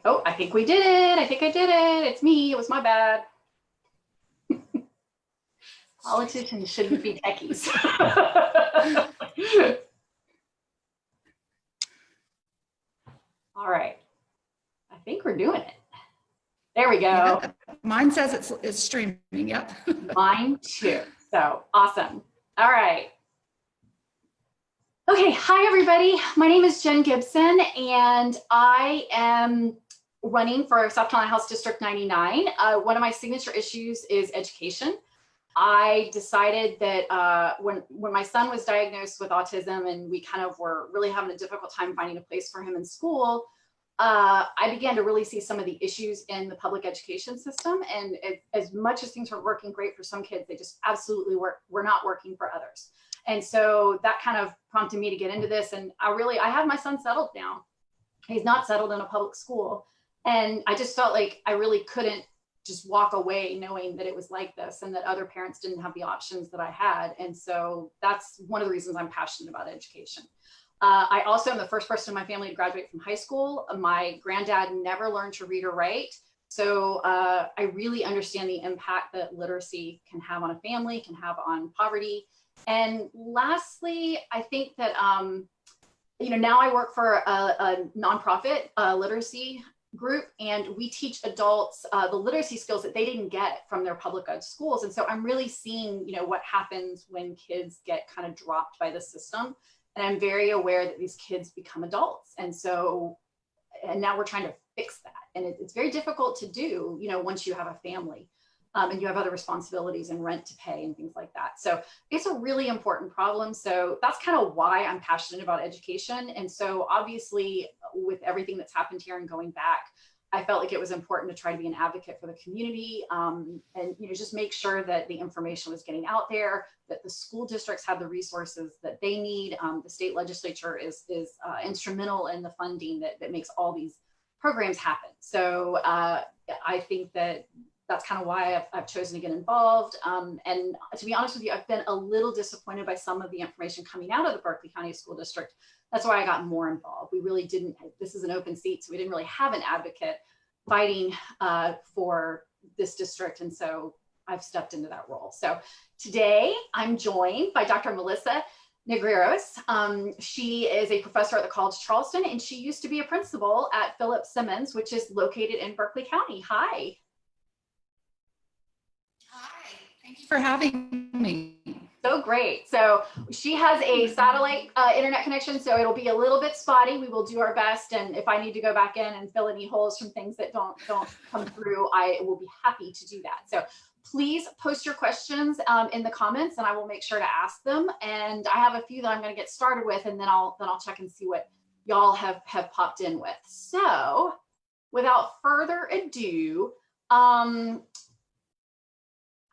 Oh, I think we did it. I think I did it. It's me. It was my bad. Politicians shouldn't be techies. All right. I think we're doing it. There we go. Yep. Mine says it's streaming. Yep. Mine too. So awesome. All right. Okay. Hi, everybody. My name is Jen Gibson, and I am running for South Carolina House District 99. One of my signature issues is education. I decided that when my son was diagnosed with autism and we kind of were really having a difficult time finding a place for him in school, I began to really see some of the issues in the public education system. And as much as things were working great for some kids, they just absolutely were not working for others. And so that kind of prompted me to get into this. And I have my son settled now. He's not settled in a public school. And I just felt like I really couldn't just walk away knowing that it was like this and that other parents didn't have the options that I had. And so that's one of the reasons I'm passionate about education. I also am the first person in my family to graduate from high school. My granddad never learned to read or write. So I really understand the impact that literacy can have on a family, can have on poverty. And lastly, I think that, now I work for a nonprofit literacy group, and we teach adults the literacy skills that they didn't get from their public ed schools. And so I'm really seeing, what happens when kids get kind of dropped by the system. And I'm very aware that these kids become adults. And now we're trying to fix that. And it's very difficult to do, once you have a family and you have other responsibilities and rent to pay and things like that. So it's a really important problem. So that's kind of why I'm passionate about education. And so obviously with everything that's happened here and going back, I felt like it was important to try to be an advocate for the community and just make sure that the information was getting out there, that the school districts have the resources that they need. The state legislature is instrumental in the funding that makes all these programs happen. So I think that's kind of why I've chosen to get involved. And to be honest with you, I've been a little disappointed by some of the information coming out of the Berkeley County School District. That's why I got more involved. We really didn't, this is an open seat, so we didn't really have an advocate fighting for this district. And so I've stepped into that role. So today I'm joined by Dr. Melissa Negreiros. She is a professor at the College of Charleston, and she used to be a principal at Philip Simmons, which is located in Berkeley County. Hi. Hi, thank you for having me. So great. So she has a satellite internet connection, so it'll be a little bit spotty. We will do our best, and if I need to go back in and fill any holes from things that don't come through, I will be happy to do that. So please post your questions in the comments, and I will make sure to ask them. And I have a few that I'm going to get started with, and then I'll check and see what y'all have popped in with. So without further ado,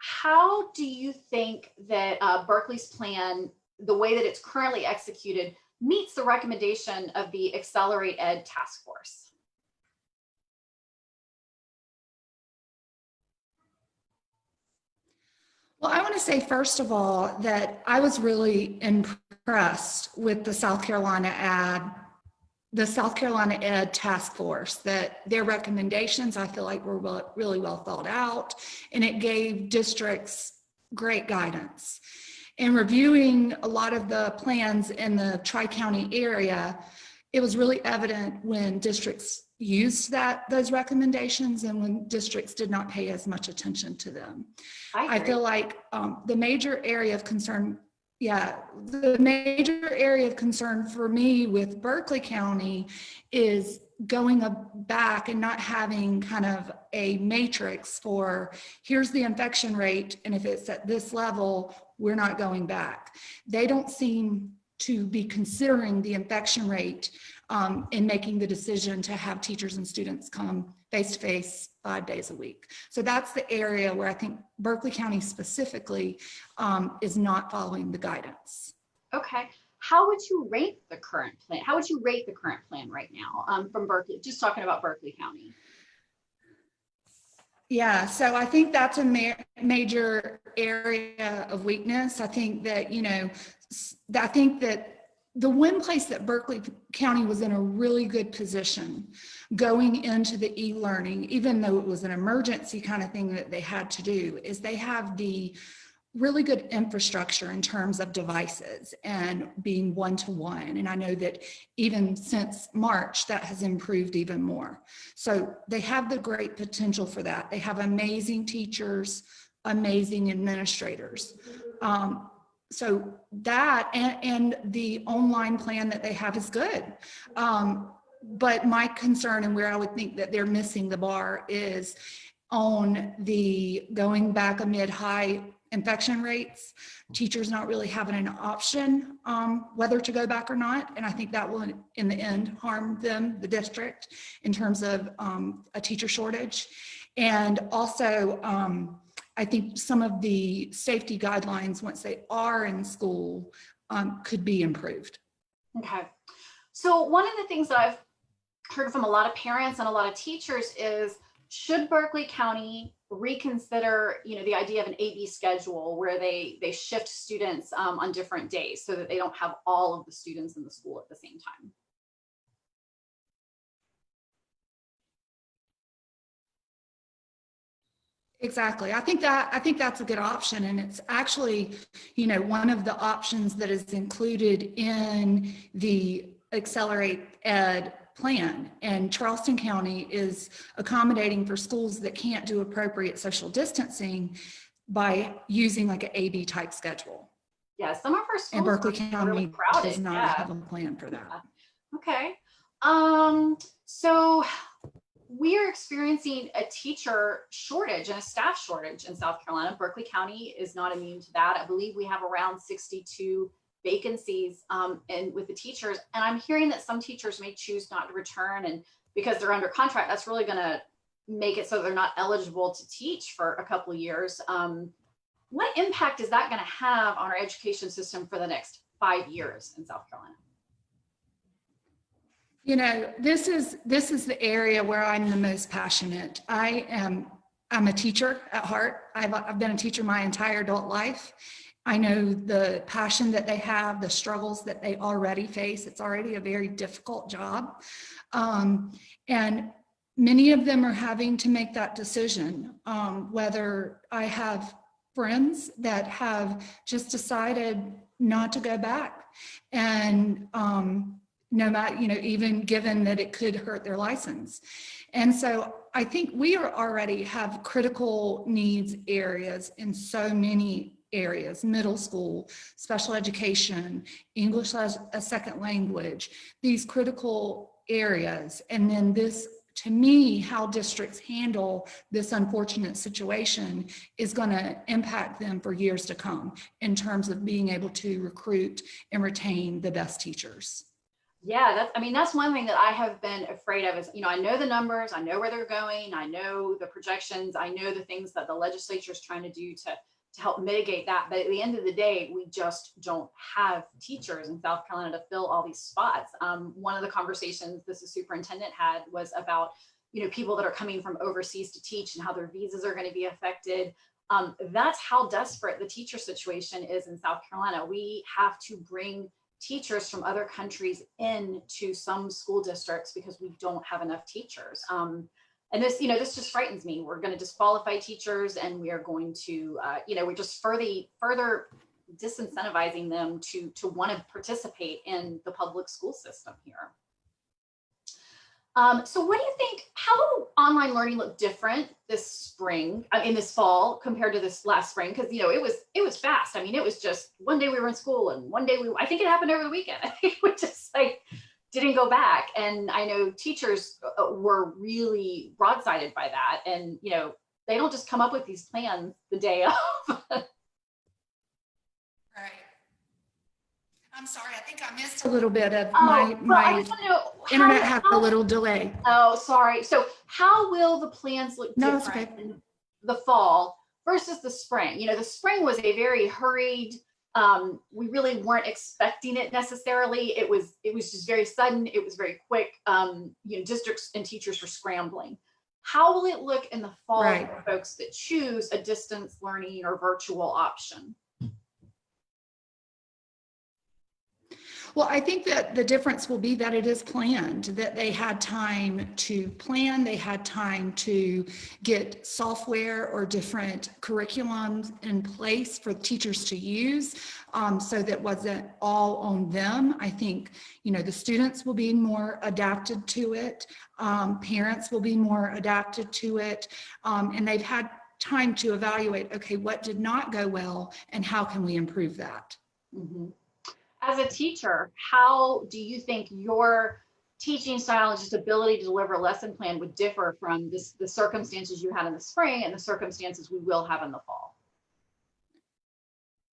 how do you think that Berkeley's plan, the way that it's currently executed, meets the recommendation of the Accelerate Ed Task Force? Well, I want to say, first of all, that I was really impressed with the South Carolina Ed Task Force, that their recommendations, I feel like, were really well thought out, and it gave districts great guidance. In reviewing a lot of the plans in the Tri-County area, it was really evident when districts used those recommendations and when districts did not pay as much attention to them. I feel like the major area of concern for me with Berkeley County is going back and not having kind of a matrix for here's the infection rate, and if it's at this level, we're not going back. They don't seem to be considering the infection rate in making the decision to have teachers and students come face-to-face 5 days a week. So that's the area where I think Berkeley County specifically is not following the guidance. Okay. How would you rate the current plan? How would you rate the current plan right now from Berkeley, just talking about Berkeley County? Yeah, so I think that's a major area of weakness. I think that, the one place that Berkeley County was in a really good position going into the e-learning, even though it was an emergency kind of thing that they had to do, is they have the really good infrastructure in terms of devices and being one-to-one. And I know that even since March, that has improved even more. So they have the great potential for that. They have amazing teachers, amazing administrators. So that and the online plan that they have is good. But my concern and where I would think that they're missing the bar is on the going back amid high infection rates, teachers not really having an option whether to go back or not. And I think that will in the end harm them, the district, in terms of a teacher shortage. And also, I think some of the safety guidelines, once they are in school, could be improved. Okay. So one of the things that I've heard from a lot of parents and a lot of teachers is, should Berkeley County reconsider, the idea of an AB schedule where they shift students on different days so that they don't have all of the students in the school at the same time? Exactly. I think that's a good option. And it's actually, one of the options that is included in the Accelerate Ed plan. And Charleston County is accommodating for schools that can't do appropriate social distancing by using like an AB type schedule. Yeah, some of our schools and Berkeley are County really crowded. does not have a plan for that. Okay. So we are experiencing a teacher shortage and a staff shortage in South Carolina. Berkeley County is not immune to that. I believe we have around 62 vacancies and with the teachers. And I'm hearing that some teachers may choose not to return, and because they're under contract, that's really going to make it so they're not eligible to teach for a couple of years. What impact is that going to have on our education system for the next 5 years in South Carolina? This is the area where I'm the most passionate. I'm a teacher at heart. I've been a teacher my entire adult life. I know the passion that they have, the struggles that they already face. It's already a very difficult job. And many of them are having to make that decision, whether I have friends that have just decided not to go back. And no matter, even given that it could hurt their license. And so I think we already have critical needs areas in so many areas: middle school, special education, English as a second language, these critical areas. And then this, to me, how districts handle this unfortunate situation is going to impact them for years to come in terms of being able to recruit and retain the best teachers. Yeah, that's one thing that I have been afraid of is, I know the numbers, I know where they're going, I know the projections, I know the things that the legislature is trying to do to help mitigate that. But at the end of the day, we just don't have teachers in South Carolina to fill all these spots. One of the conversations the superintendent had was about, people that are coming from overseas to teach and how their visas are going to be affected. That's how desperate the teacher situation is in South Carolina. We have to bring teachers from other countries into some school districts because we don't have enough teachers. And this, this just frightens me. We're going to disqualify teachers, and we are going to, we're just further disincentivizing them to want to participate in the public school system here. So what do you think, how will online learning look different this spring, in this fall compared to this last spring? Because, it was fast. It was just one day we were in school and one day I think it happened over the weekend. I think we just didn't go back. And I know teachers were really broadsided by that. And, they don't just come up with these plans the day of. Right. I'm sorry, I think I missed a little bit of I my just want to know internet had a little delay. Oh, sorry. So how will the plans look different in the fall versus the spring? The spring was a very hurried, we really weren't expecting it necessarily. It was just very sudden. It was very quick. Districts and teachers were scrambling. How will it look in the fall for folks that choose a distance learning or virtual option? Well, I think that the difference will be that it is planned, that they had time to plan, they had time to get software or different curriculums in place for teachers to use, so that wasn't all on them. I think, you know, the students will be more adapted to it, parents will be more adapted to it, and they've had time to evaluate, okay, what did not go well and how can we improve that? Mm-hmm. As a teacher, how do you think your teaching style and just ability to deliver a lesson plan would differ from the circumstances you had in the spring and the circumstances we will have in the fall?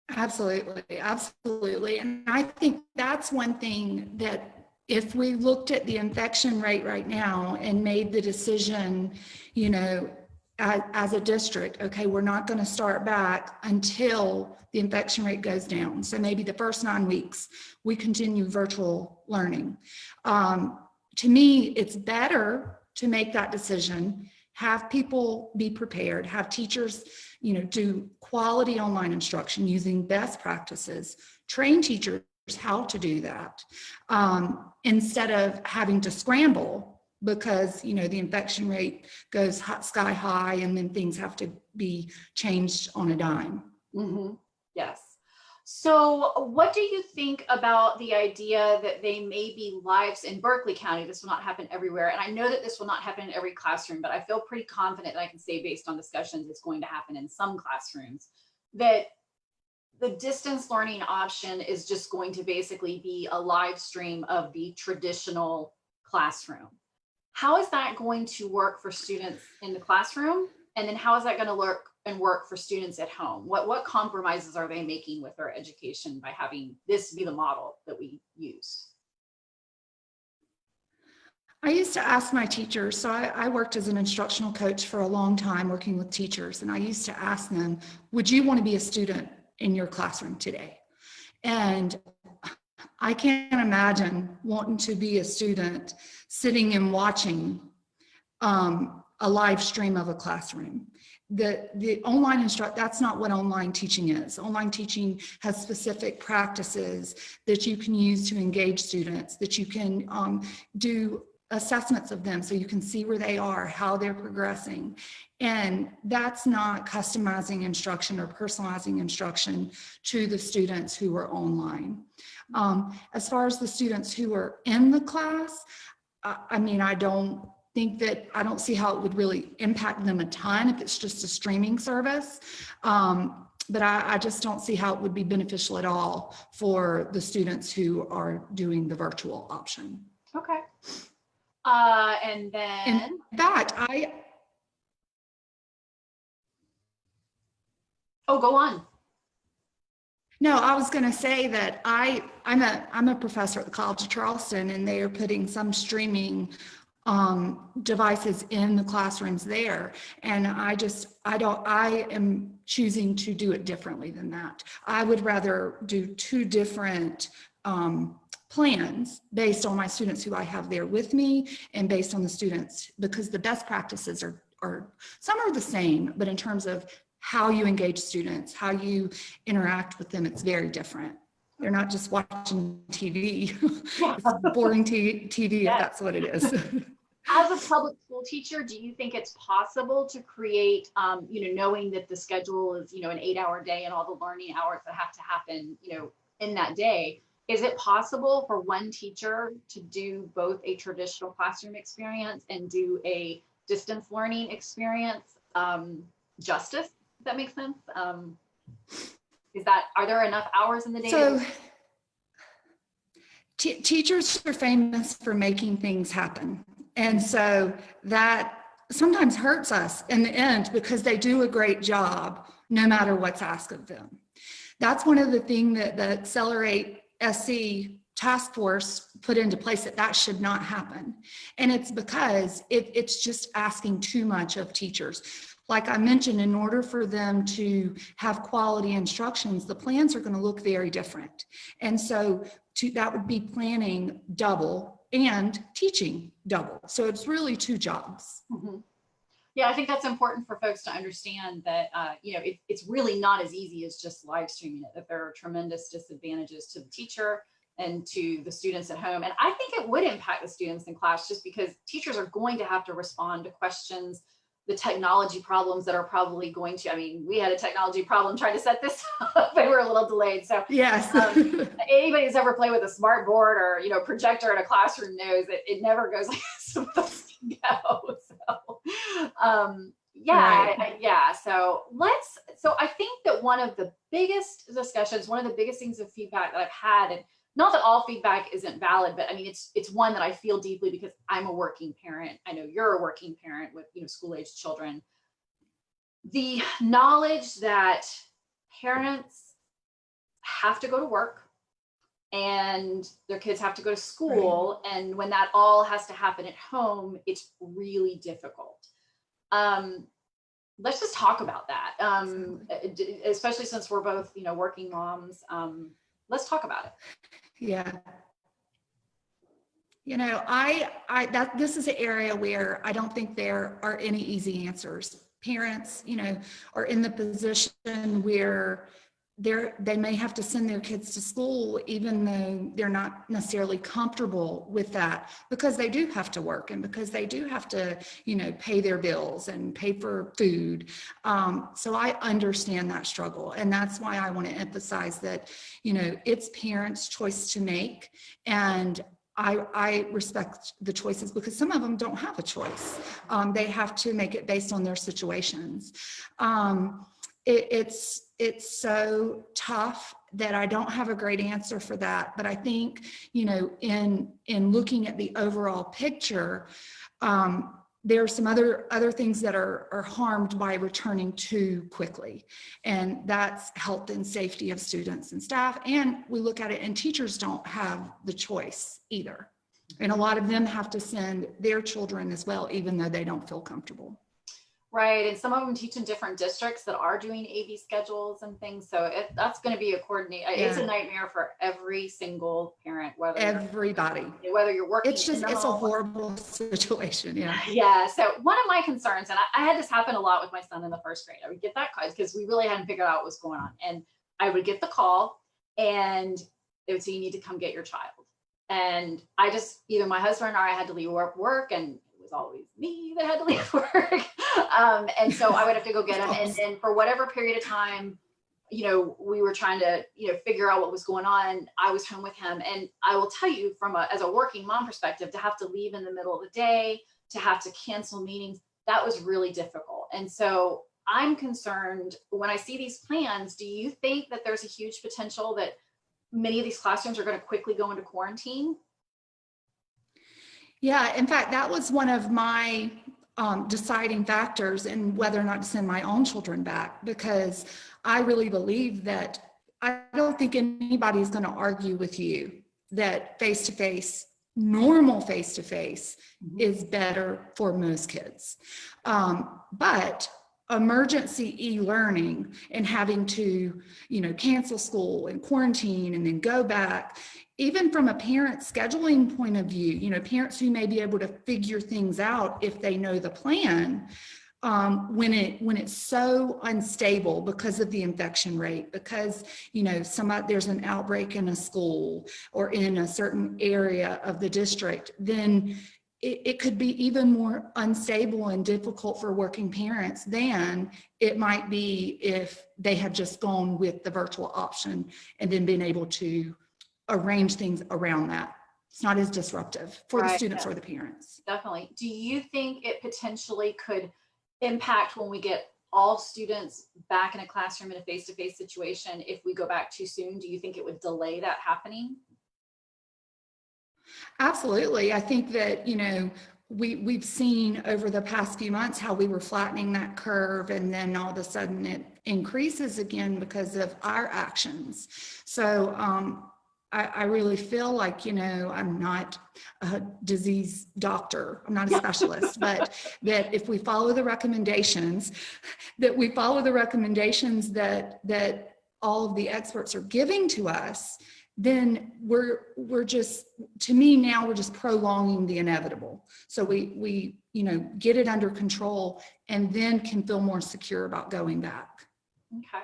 Absolutely, absolutely. And I think that's one thing that if we looked at the infection rate right now and made the decision, you know, as a district, okay, we're not going to start back until the infection rate goes down. So maybe the first 9 weeks, we continue virtual learning. To me, it's better to make that decision, have people be prepared, have teachers, you know, do quality online instruction using best practices, train teachers how to do that, instead of having to scramble because, you know, the infection rate goes sky high and then things have to be changed on a dime. Mm-hmm. Yes. So what do you think about the idea that they may be lives in Berkeley County? This will not happen everywhere. And I know that this will not happen in every classroom, but I feel pretty confident that I can say based on discussions, it's going to happen in some classrooms, that the distance learning option is just going to basically be a live stream of the traditional classroom. How is that going to work for students in the classroom? And then how is that going to work for students at home? What compromises are they making with their education by having this be the model that we use? I used to ask my teachers, so I worked as an instructional coach for a long time working with teachers, and I used to ask them, would you want to be a student in your classroom today? And I can't imagine wanting to be a student sitting and watching a live stream of a classroom. The online that's not what online teaching is. Online teaching has specific practices that you can use to engage students, that you can do assessments of them so you can see where they are, how they're progressing. And that's not customizing instruction or personalizing instruction to the students who are online. As far as the students who are in the class, I mean, I don't see how it would really impact them a ton if it's just a streaming service. But I just don't see how it would be beneficial at all for the students who are doing the virtual option. Okay. And then. In fact, Oh, go on. No, I was going to say that I'm a professor at the College of Charleston, and they are putting some streaming devices in the classrooms there. And I am choosing to do it differently than that. I would rather do 2 different plans based on my students who I have there with me and based on the students, because the best practices are some are the same, but in terms of how you engage students, how you interact with them, it's very different. They're not just watching TV. It's boring TV, Yes. if that's what it is. As a public school teacher, do you think it's possible to create, knowing that the schedule is, an 8-hour day and all the learning hours that have to happen, in that day, is it possible for one teacher to do both a traditional classroom experience and do a distance learning experience justice? Does that make sense? Are there enough hours in the day? So teachers are famous for making things happen. And so that sometimes hurts us in the end because they do a great job no matter what's asked of them. That's one of the things that the Accelerate SC task force put into place, that should not happen. And it's because it's just asking too much of teachers. Like I mentioned, in order for them to have quality instructions, the plans are going to look very different. And so that would be planning double and teaching double. So it's really 2 jobs. Mm-hmm. Yeah, I think that's important for folks to understand that, it's really not as easy as just live streaming it, that there are tremendous disadvantages to the teacher and to the students at home. And I think it would impact the students in class, just because teachers are going to have to respond to questions, the technology problems that are probably going to, I mean, we had a technology problem trying to set this up and we're a little delayed. So Yes. Anybody who's ever played with a smart board or, projector in a classroom knows that it never goes like it's supposed to go. So, yeah, Right. yeah. So I think that one of the biggest discussions, one of the biggest things of feedback that I've had, and not that all feedback isn't valid, but I mean, it's one that I feel deeply because I'm a working parent. I know you're a working parent with, school-aged children. The knowledge that parents have to go to work and their kids have to go to school. Right. And when that all has to happen at home, it's really difficult. Let's just talk about that. Especially since we're both, working moms. Let's talk about it. Yeah. This is an area where I don't think there are any easy answers. Parents, are in the position where they may have to send their kids to school, even though they're not necessarily comfortable with that, because they do have to work and because they do have to, pay their bills and pay for food. So I understand that struggle. And that's why I want to emphasize that, it's parents' choice to make. And I respect the choices because some of them don't have a choice. They have to make it based on their situations. It's so tough that I don't have a great answer for that. But I think, in looking at the overall picture, there are some other things that are harmed by returning too quickly. And that's health and safety of students and staff. And we look at it and teachers don't have the choice either. And a lot of them have to send their children as well, even though they don't feel comfortable. Right. And some of them teach in different districts that are doing AV schedules and things. So that's going to be a coordinate. Yeah. It's a nightmare for every single parent, whether you're working. It's a horrible situation. Yeah. Yeah. So one of my concerns, and I had this happen a lot with my son in the first grade. I would get that call because we really hadn't figured out what was going on. And I would get the call and they would say, you need to come get your child. And either my husband or I had to leave work, and it was always me that had to leave work. And so I would have to go get him. And for whatever period of time, we were trying to, figure out what was going on. I was home with him. And I will tell you as a working mom perspective, to have to leave in the middle of the day, to have to cancel meetings, that was really difficult. And so I'm concerned when I see these plans. Do you think that there's a huge potential that many of these classrooms are going to quickly go into quarantine? Yeah, in fact, that was one of my deciding factors in whether or not to send my own children back, because I really believe that I don't think anybody's going to argue with you that face-to-face, normal face-to-face is better for most kids. But emergency e-learning and having to, cancel school and quarantine and then go back, even from a parent scheduling point of view, parents who may be able to figure things out if they know the plan, when it's so unstable because of the infection rate, because there's an outbreak in a school or in a certain area of the district, then it could be even more unstable and difficult for working parents than it might be if they had just gone with the virtual option and then been able to arrange things around that. It's not as disruptive for the students or the parents. Definitely. Do you think it potentially could impact when we get all students back in a classroom in a face-to-face situation if we go back too soon? Do you think it would delay that happening? Absolutely. I think that, we've seen over the past few months how we were flattening that curve, and then all of a sudden it increases again because of our actions. So I really feel like, I'm not a disease doctor, I'm not a specialist, but that if we follow the recommendations, that all of the experts are giving to us, then we're just, to me now, we're just prolonging the inevitable. So we get it under control and then can feel more secure about going back. Okay.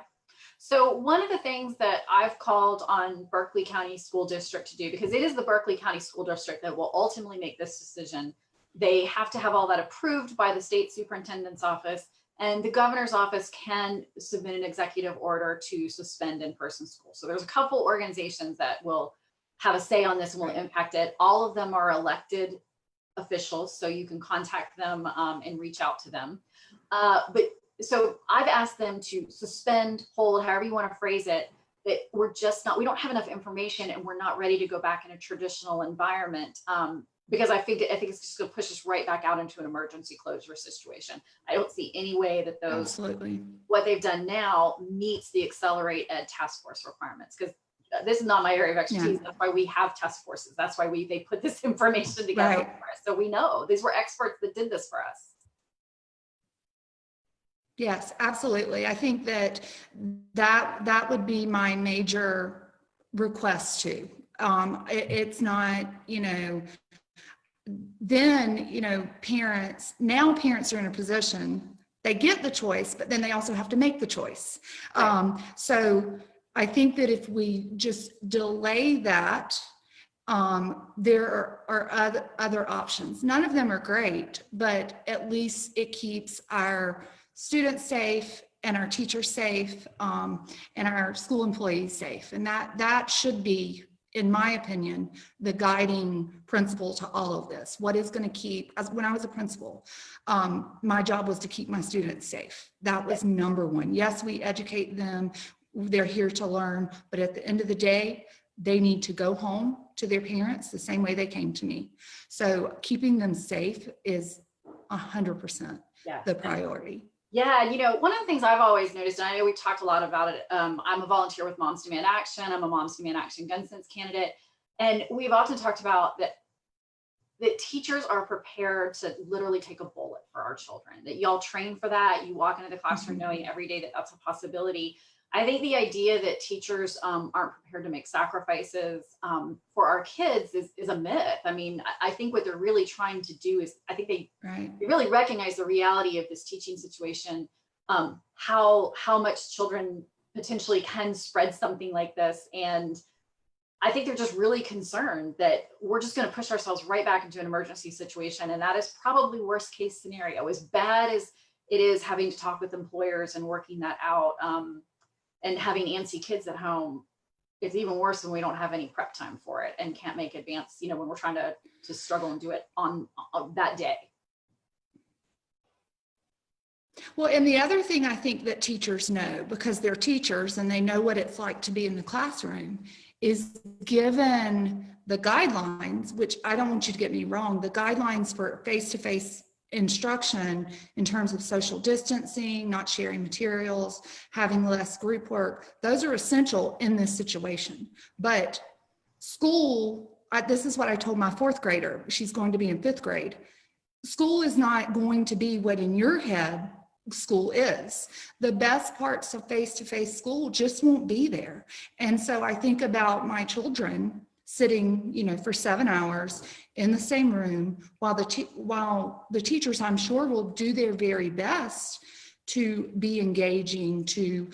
So one of the things that I've called on Berkeley County School District to do, because it is the Berkeley County School District that will ultimately make this decision. They have to have all that approved by the state superintendent's office, and the governor's office can submit an executive order to suspend in-person school. So there's a couple organizations that will have a say on this and will impact it. All of them are elected officials, so you can contact them and reach out to them. So I've asked them to suspend, hold, however you want to phrase it, that we don't have enough information and we're not ready to go back in a traditional environment, because I think it's just going to push us right back out into an emergency closure situation. I don't see any way that what they've done now meets the Accelerate Ed task force requirements, because this is not my area of expertise. That's why we have task forces. That's why they put this information together for us. So we know these were experts that did this for us. Yes, absolutely. I think that would be my major request too. It's not, then, parents are in a position, they get the choice, but then they also have to make the choice. Right. So I think that if we just delay that, there are other options. None of them are great, but at least it keeps our students safe and our teachers safe, and our school employees safe. And that should be, in my opinion, the guiding principle to all of this. What is going to keep, when I was a principal, my job was to keep my students safe. That was number one. Yes, we educate them. They're here to learn, but at the end of the day, they need to go home to their parents the same way they came to me. So keeping them safe is 100% the priority. Yeah, one of the things I've always noticed, and I know we talked a lot about it, I'm a volunteer with Moms Demand Action. I'm a Moms Demand Action gun sense candidate. And we've often talked about that teachers are prepared to literally take a bullet for our children, that y'all train for that. You walk into the classroom knowing every day that that's a possibility. I think the idea that teachers aren't prepared to make sacrifices for our kids is a myth. I mean, I think what they're really trying to do is, I think they really recognize the reality of this teaching situation, how much children potentially can spread something like this. And I think they're just really concerned that we're just going to push ourselves right back into an emergency situation. And that is probably worst case scenario. As bad as it is having to talk with employers and working that out, and having antsy kids at home, it's even worse when we don't have any prep time for it and can't make advance, when we're trying to struggle and do it on that day. Well, and the other thing I think that teachers know, because they're teachers and they know what it's like to be in the classroom, is given the guidelines, which I don't want you to get me wrong, the guidelines for face-to-face instruction in terms of social distancing, not sharing materials, having less group work, those are essential in this situation. But school, this is what I told my 4th grader, she's going to be in 5th grade. School is not going to be what in your head school is. The best parts of face-to-face school just won't be there. And so I think about my children sitting, for 7 hours in the same room while the teachers, I'm sure, will do their very best to be engaging, to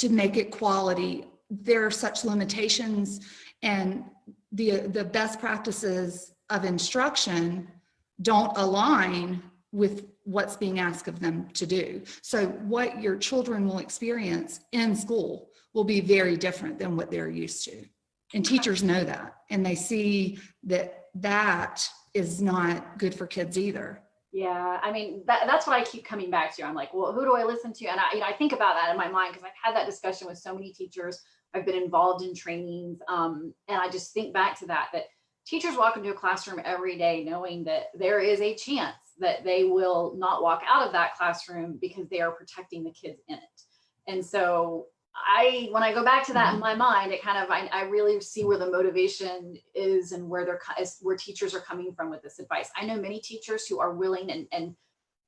make it quality. There are such limitations, and the best practices of instruction don't align with what's being asked of them to do. So what your children will experience in school will be very different than what they're used to. And teachers know that, and they see that is not good for kids either. Yeah, I mean, that's what I keep coming back to. I'm like, well, who do I listen to? And I think about that in my mind, because I've had that discussion with so many teachers. I've been involved in trainings, and I just think back to that teachers walk into a classroom every day knowing that there is a chance that they will not walk out of that classroom because they are protecting the kids in it. And so when I go back to that in my mind, it kind of, I really see where the motivation is and where teachers are coming from with this advice. I know many teachers who are willing and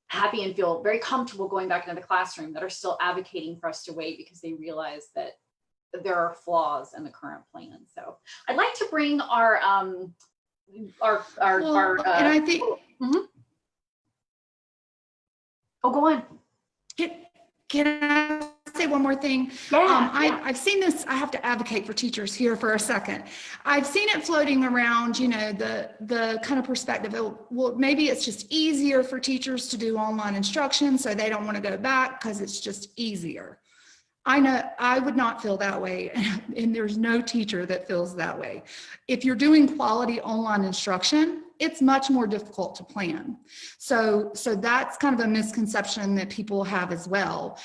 happy and feel very comfortable going back into the classroom that are still advocating for us to wait because they realize that there are flaws in the current plan. So I'd like to bring our and I think, oh, go on. Can I say one more thing? Yeah, I've seen this, I have to advocate for teachers here for a second. I've seen it floating around, you know, the kind of perspective of, well, maybe it's just easier for teachers to do online instruction, so they don't want to go back because it's just easier. I know I would not feel that way, and there's no teacher that feels that way. If you're doing quality online instruction, it's much more difficult to plan. So that's kind of a misconception that people have as well.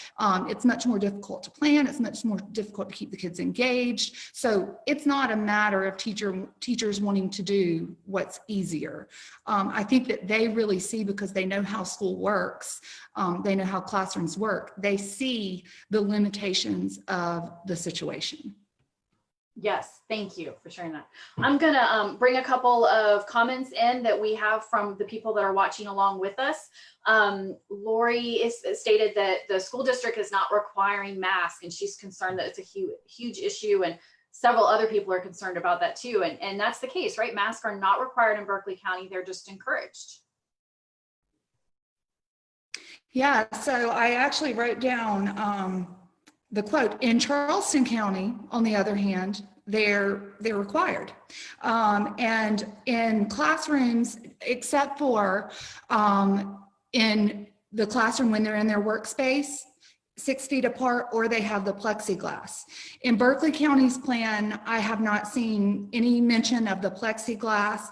It's much more difficult to plan. It's much more difficult to keep the kids engaged. So it's not a matter of teachers wanting to do what's easier. I think that they really see, because they know how school works, they know how classrooms work, they see the limitations of the situation. yes, thank you for sharing that. I'm gonna bring a couple of comments in that we have from the people that are watching along with us. Lori stated that the school district is not requiring masks, and she's concerned that it's a huge issue, and several other people are concerned about that too. And that's the case, right? Masks are not required in Berkeley County. They're just encouraged. Yeah, so I actually wrote down the quote. In Charleston County, on the other hand, they're required. And in classrooms, except for in the classroom when they're in their workspace, 6 feet apart, or they have the plexiglass. In Berkeley County's plan, I have not seen any mention of the plexiglass.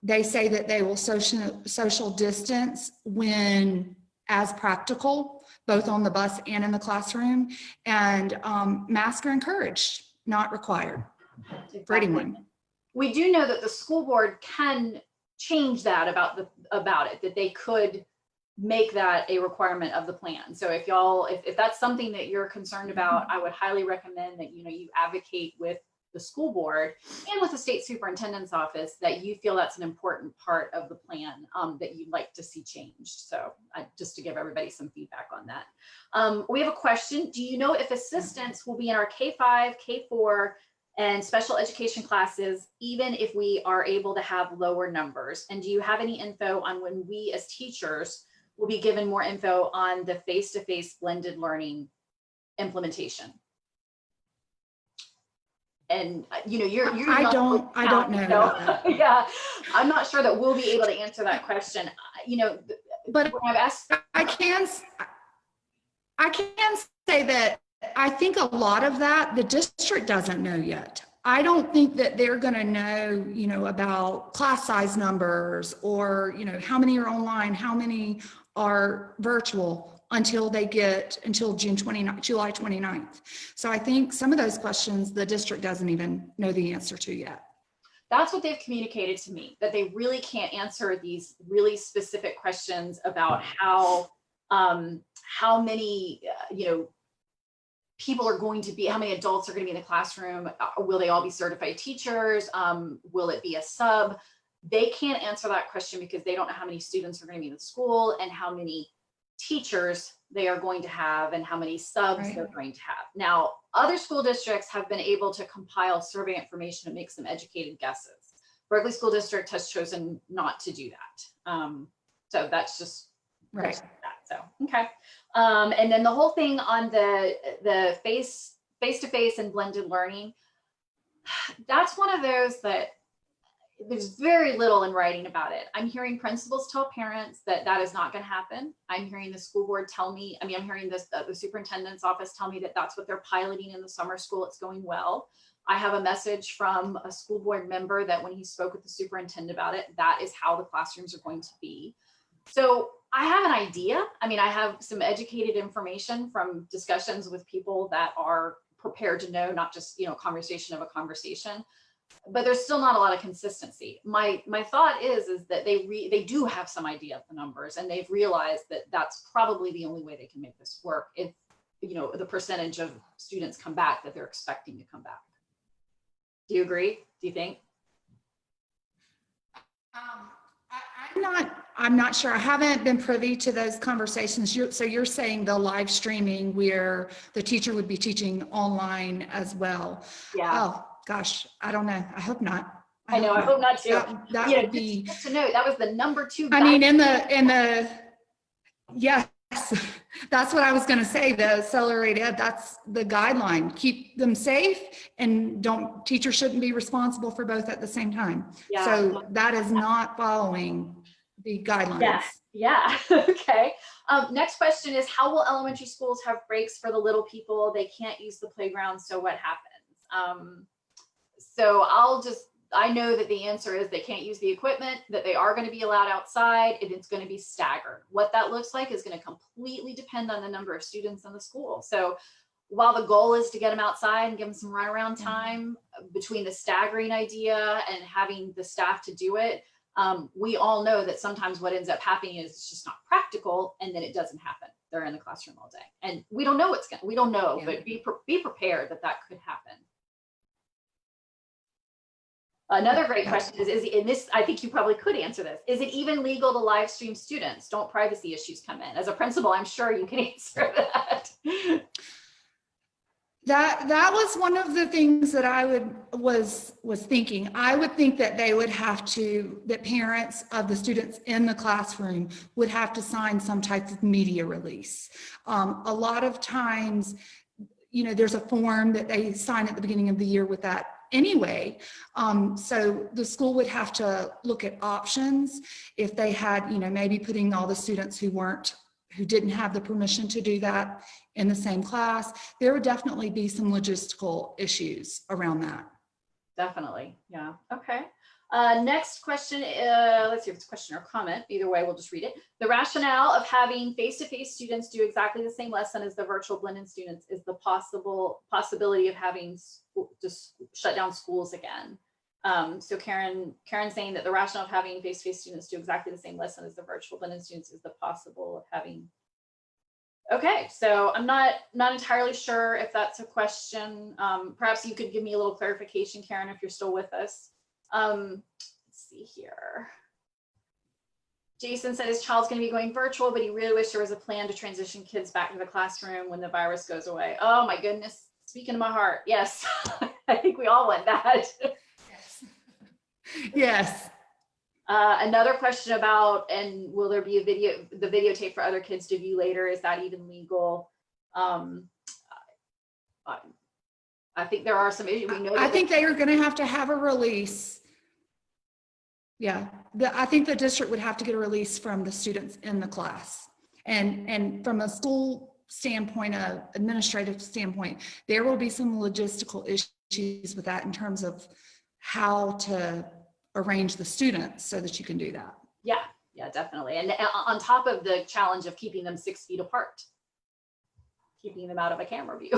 They say that they will social distance when as practical, both on the bus and in the classroom. And masks are encouraged, not required for anyone. We do know that the school board can change that about it, that they could make that a requirement of the plan. So if that's something that you're concerned about, I would highly recommend that you advocate with the school board and with the state superintendent's office that you feel that's an important part of the plan that you'd like to see changed. So just to give everybody some feedback on that. We have a question. Do you know if assistants will be in our K-5, K-4, and special education classes, even if we are able to have lower numbers? And do you have any info on when we as teachers will be given more info on the face-to-face blended learning implementation? And you're I don't know. So, yeah, I'm not sure that we'll be able to answer that question. But I've asked. I can say that I think a lot of that the district doesn't know yet. I don't think that they're going to know, about class size numbers or, how many are online, how many are virtual until July 29th. So I think some of those questions the district doesn't even know the answer to yet. That's what they've communicated to me, that they really can't answer these really specific questions about how many, people are going to be, how many adults are going to be in the classroom? Will they all be certified teachers? Will it be a sub? They can't answer that question because they don't know how many students are going to be in the school and how many teachers they are going to have and how many subs they're going to have. Now, other school districts have been able to compile survey information and make some educated guesses. Berkeley School District has chosen not to do that. So that's just right. So, okay. And then the whole thing on the face-to-face and blended learning, that's one of those that there's very little in writing about it. I'm hearing principals tell parents that is not going to happen. I'm hearing the school board tell me, I'm hearing the superintendent's office tell me that that's what they're piloting in the summer school. It's going well. I have a message from a school board member that when he spoke with the superintendent about it, that is how the classrooms are going to be. So I have an idea. I have some educated information from discussions with people that are prepared to know, not just, conversation of a conversation. But there's still not a lot of consistency. My thought is that they do have some idea of the numbers, and they've realized that that's probably the only way they can make this work if the percentage of students come back that they're expecting to come back. Do you agree? Do you think? I'm not sure. I haven't been privy to those conversations. So you're saying the live streaming where the teacher would be teaching online as well? Yeah. Oh gosh, I don't know. I hope not. I hope not too. That would be. Just to note, that was the number 2. In the yes, that's what I was going to say. The accelerated ed, that's the guideline. Keep them safe, and teachers shouldn't be responsible for both at the same time. Yeah. So that is not following the guidelines. Yeah. Okay. Next question is, how will elementary schools have breaks for the little people? They can't use the playground, so what happens? So I know that the answer is they can't use the equipment, that they are going to be allowed outside, and it's going to be staggered. What that looks like is going to completely depend on the number of students in the school. So while the goal is to get them outside and give them some runaround time, between the staggering idea and having the staff to do it, we all know that sometimes what ends up happening is it's just not practical, and then it doesn't happen. They're in the classroom all day, and we don't know we don't know, but be prepared that could happen. Another great question is in this, I think you probably could answer this. Is it even legal to live stream students? Don't privacy issues come in? As a principal, I'm sure you can answer that. That was one of the things that I was thinking. I would think that they would have to, that parents of the students in the classroom would have to sign some type of media release. A lot of times, there's a form that they sign at the beginning of the year with that anyway. So the school would have to look at options if they had, maybe putting all the students who didn't have the permission to do that in the same class. There would definitely be some logistical issues around that. Definitely. Yeah. Okay. Next question. Let's see if it's a question or comment. Either way, we'll just read it. The rationale of having face-to-face students do exactly the same lesson as the virtual blended students is the possibility of having just shut down schools again. So Karen saying that the rationale of having face-to-face students do exactly the same lesson as the virtual blended students is the possible of having. Okay, so I'm not entirely sure if that's a question. Perhaps you could give me a little clarification, Karen, if you're still with us. Let's see here. Jason said his child's going to be going virtual, but he really wished there was a plan to transition kids back to the classroom when the virus goes away. Oh my goodness, speaking to my heart. Yes, I think we all want that. Yes. Yes. Another question about, and will there be the videotape for other kids to view later? Is that even legal? I think there are some issues. We know. I think they are going to have a release. Yeah, I think the district would have to get a release from the students in the class, and from a school standpoint, a administrative standpoint, there will be some logistical issues with that in terms of how to arrange the students so that you can do that. Yeah, definitely. And on top of the challenge of keeping them 6 feet apart, keeping them out of a camera view.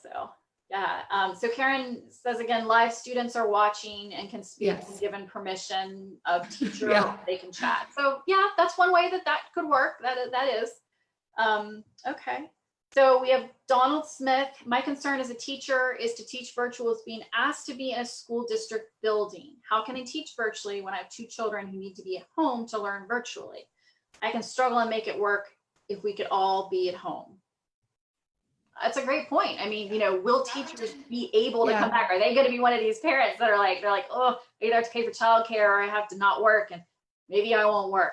So yeah. So Karen says again, live students are watching and can speak, yes, given permission of teacher, yeah, they can chat. So yeah, that's one way that could work. That is. Okay. So we have Donald Smith. My concern as a teacher is to teach virtual is being asked to be in a school district building. How can I teach virtually when I have 2 children who need to be at home to learn virtually? I can struggle and make it work if we could all be at home. That's a great point. I mean, will teachers be able to come back? Are they going to be one of these parents that are like, they're like, oh, either I have to pay for childcare or I have to not work and maybe I won't work.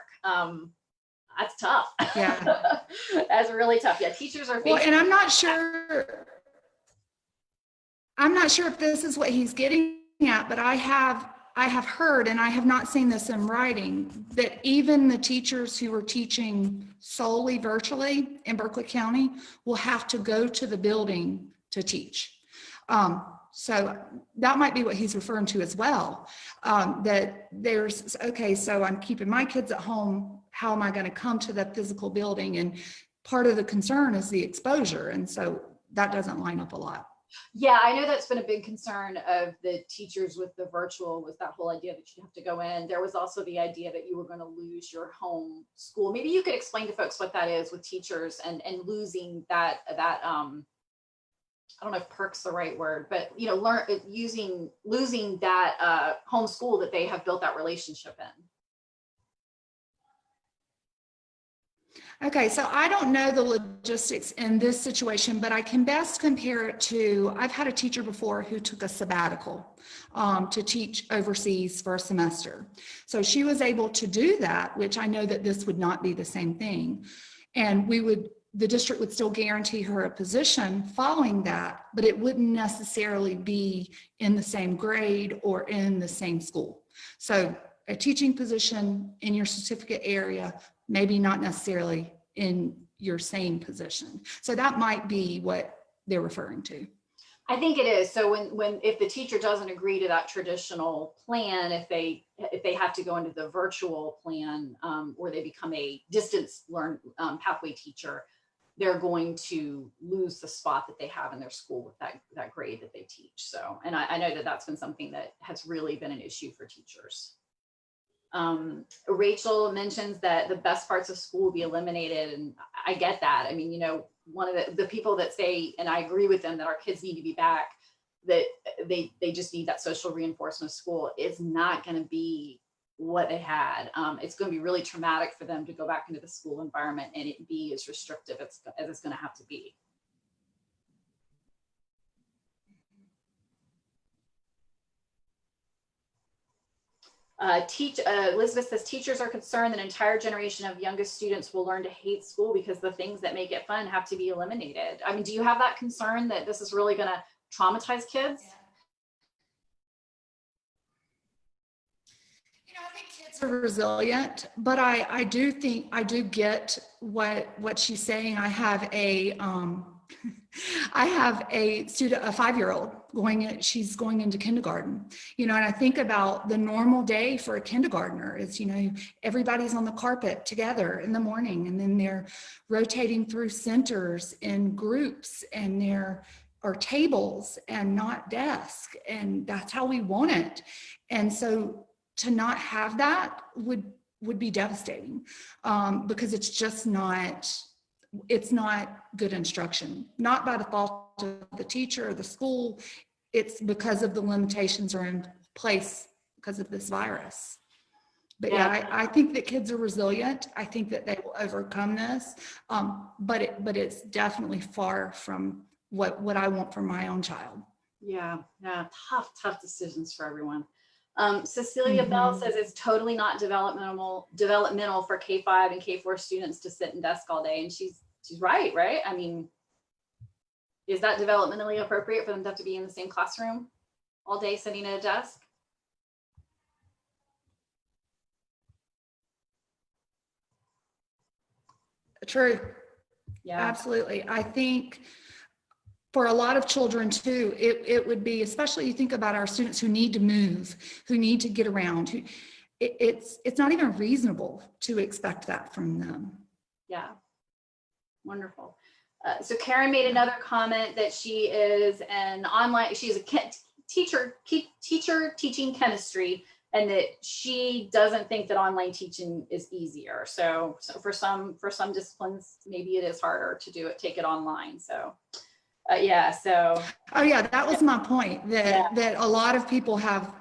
That's tough. Yeah. That's really tough. Yeah. Teachers are. Well, and I'm not sure if this is what he's getting at, but I have heard, and I have not seen this in writing, that even the teachers who are teaching solely virtually in Berkeley County will have to go to the building to teach. So that might be what he's referring to as well. That there's, okay, so I'm keeping my kids at home. How am I going to come to the physical building? And part of the concern is the exposure. And so that doesn't line up a lot. Yeah, I know that's been a big concern of the teachers with the virtual, was that whole idea that you have to go in. There was also the idea that you were going to lose your home school. Maybe you could explain to folks what that is with teachers and losing that I don't know if perk's the right word, but losing that home school that they have built that relationship in. Okay, so I don't know the logistics in this situation, but I can best compare it to, I've had a teacher before who took a sabbatical to teach overseas for a semester. So she was able to do that, which I know that this would not be the same thing. And the district would still guarantee her a position following that, but it wouldn't necessarily be in the same grade or in the same school. So a teaching position in your certificate area, maybe not necessarily in your same position. So that might be what they're referring to. I think it is. So if the teacher doesn't agree to that traditional plan, if they have to go into the virtual plan, or they become a distance pathway teacher, they're going to lose the spot that they have in their school with that grade that they teach. So, and I know that that's been something that has really been an issue for teachers. Rachel mentions that the best parts of school will be eliminated, and I get that. I mean, you know, one of the people that say, and I agree with them, that our kids need to be back, that they just need that social reinforcement of school, is not going to be what they had. It's going to be really traumatic for them to go back into the school environment and it be as restrictive as it's going to have to be. Elizabeth says, teachers are concerned that an entire generation of youngest students will learn to hate school because the things that make it fun have to be eliminated. I mean, do you have that concern that this is really going to traumatize kids? You know, I think kids are resilient, but I do get what she's saying. I have a student, a 5-year-old she's going into kindergarten, you know, and I think about the normal day for a kindergartner is, you know, everybody's on the carpet together in the morning, and then they're rotating through centers in groups, and there are tables and not desks, and that's how we want it. And so to not have that would be devastating, because it's just not good instruction, not by the fault of the teacher or the school. It's because of the limitations are in place because of this virus. But yeah, I think that kids are resilient. I think that they will overcome this, but it's definitely far from what I want for my own child. Yeah, tough decisions for everyone. Cecilia Bell says it's totally not developmental for K-5 and K-4 students to sit in desk all day, and she's right? I mean, is that developmentally appropriate for them to have to be in the same classroom all day sitting at a desk? True. Yeah, absolutely. I think for a lot of children too, it would be, especially you think about our students who need to move, who need to get around, it's not even reasonable to expect that from them. Yeah, wonderful. So Karen made another comment that she's a teacher teaching chemistry, and that she doesn't think that online teaching is easier. So for some disciplines, maybe it is harder to take it online. So yeah, so. Oh yeah, that was my point, that a lot of people have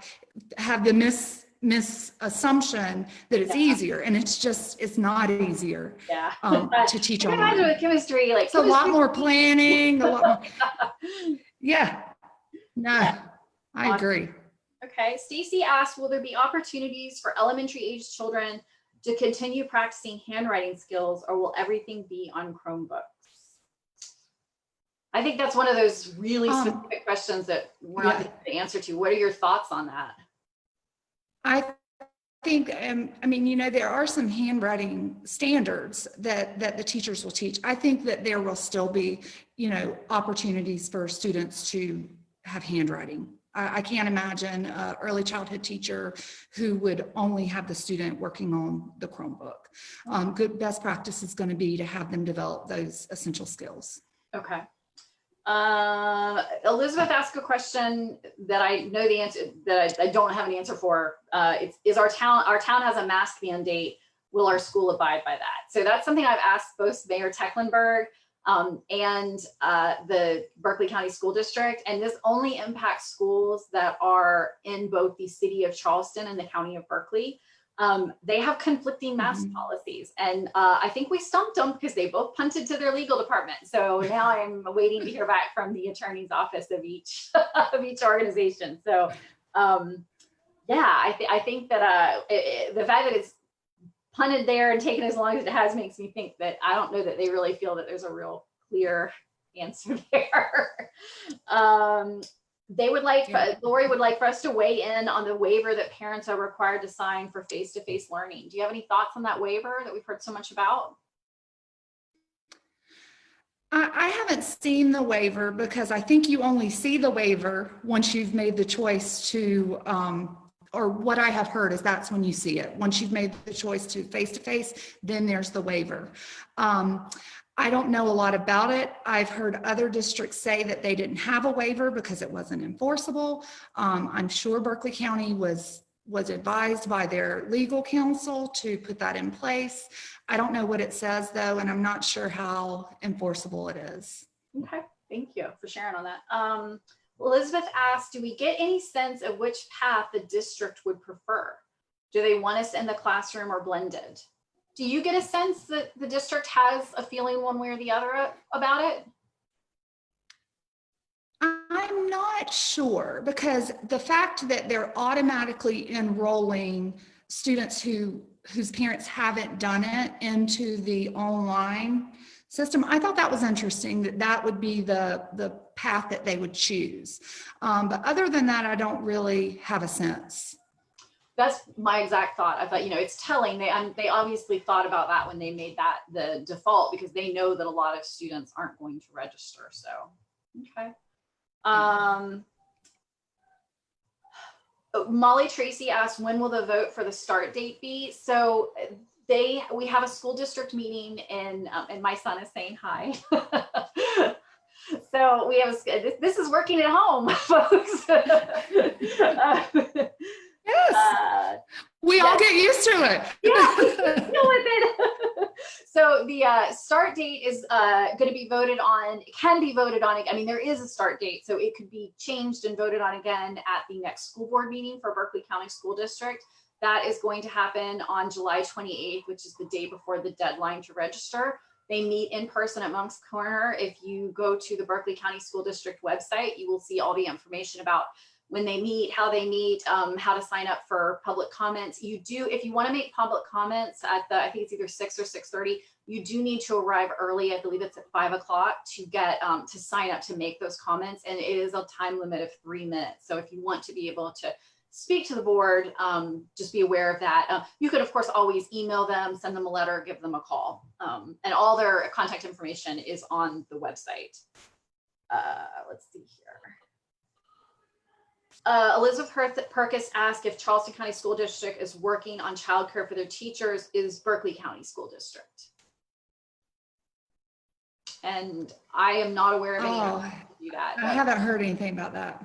the misassumption that it's easier, and it's not easier to teach online. Imagine with chemistry, like, it's a lot more planning, a lot more. Yeah, no, I agree. Okay, Stacy asked, will there be opportunities for elementary age children to continue practicing handwriting skills, or will everything be on Chromebooks? I think that's one of those really specific questions that we're not going to answer to. What are your thoughts on that? I think, I mean, you know, there are some handwriting standards that the teachers will teach. I think that there will still be, you know, opportunities for students to have handwriting. I can't imagine an early childhood teacher who would only have the student working on the Chromebook. Good best practice is going to be to have them develop those essential skills. Okay. Elizabeth asked a question that I know the answer, that I don't have an answer for. Is our town has a mask mandate. Will our school abide by that? So that's something I've asked both Mayor Tecklenburg and the Berkeley County School District. And this only impacts schools that are in both the city of Charleston and the county of Berkeley. They have conflicting mask policies, and I think we stumped them because they both punted to their legal department. So now I'm waiting to hear back from the attorney's office of each of each organization. So yeah, I think that the fact that it's punted there and taken as long as it has makes me think that I don't know that they really feel that there's a real clear answer there. They would like, Lori would like for us to weigh in on the waiver that parents are required to sign for face-to-face learning. Do you have any thoughts on that waiver that we've heard so much about? I haven't seen the waiver because I think you only see the waiver once you've made the choice to, or what I have heard is that's when you see it. Once you've made the choice to face-to-face, then there's the waiver. I don't know a lot about it. I've heard other districts say that they didn't have a waiver because it wasn't enforceable. I'm sure Berkeley County was advised by their legal counsel to put that in place. I don't know what it says though, and I'm not sure how enforceable it is. Okay, thank you for sharing on that. Elizabeth asked, do we get any sense of which path the district would prefer? Do they want us in the classroom or blended? Do you get a sense that the district has a feeling one way or the other about it? I'm not sure, because the fact that they're automatically enrolling students whose parents haven't done it into the online system, I thought that was interesting, that would be the path that they would choose. But other than that, I don't really have a sense. That's my exact thought. I thought, you know, it's telling. They obviously thought about that when they made that the default, because they know that a lot of students aren't going to register. So, okay. Molly Tracy asked, when will the vote for the start date be? So we have a school district meeting and my son is saying hi. So we have this is working at home, folks. Yes, we all get used to it. Yeah, deal with it. So the start date is going to be voted on. It can be voted on. I mean, there is a start date, so it could be changed and voted on again at the next school board meeting for Berkeley County School District. That is going to happen on July 28th, which is the day before the deadline to register. They meet in person at Monk's Corner. If you go to the Berkeley County School District website, you will see all the information about when they meet, how they meet, how to sign up for public comments. You do, if you want to make public comments at I think it's either 6 or 6:30, you do need to arrive early. I believe it's at 5 o'clock to get to sign up to make those comments. And it is a time limit of 3 minutes. So if you want to be able to speak to the board, just be aware of that. You could, of course, always email them, send them a letter, give them a call. And all their contact information is on the website. Let's see here. Elizabeth Perkis asked if Charleston County School District is working on childcare for their teachers. Is Berkeley County School District? And I am not aware of anyone to do that. I haven't heard anything about that.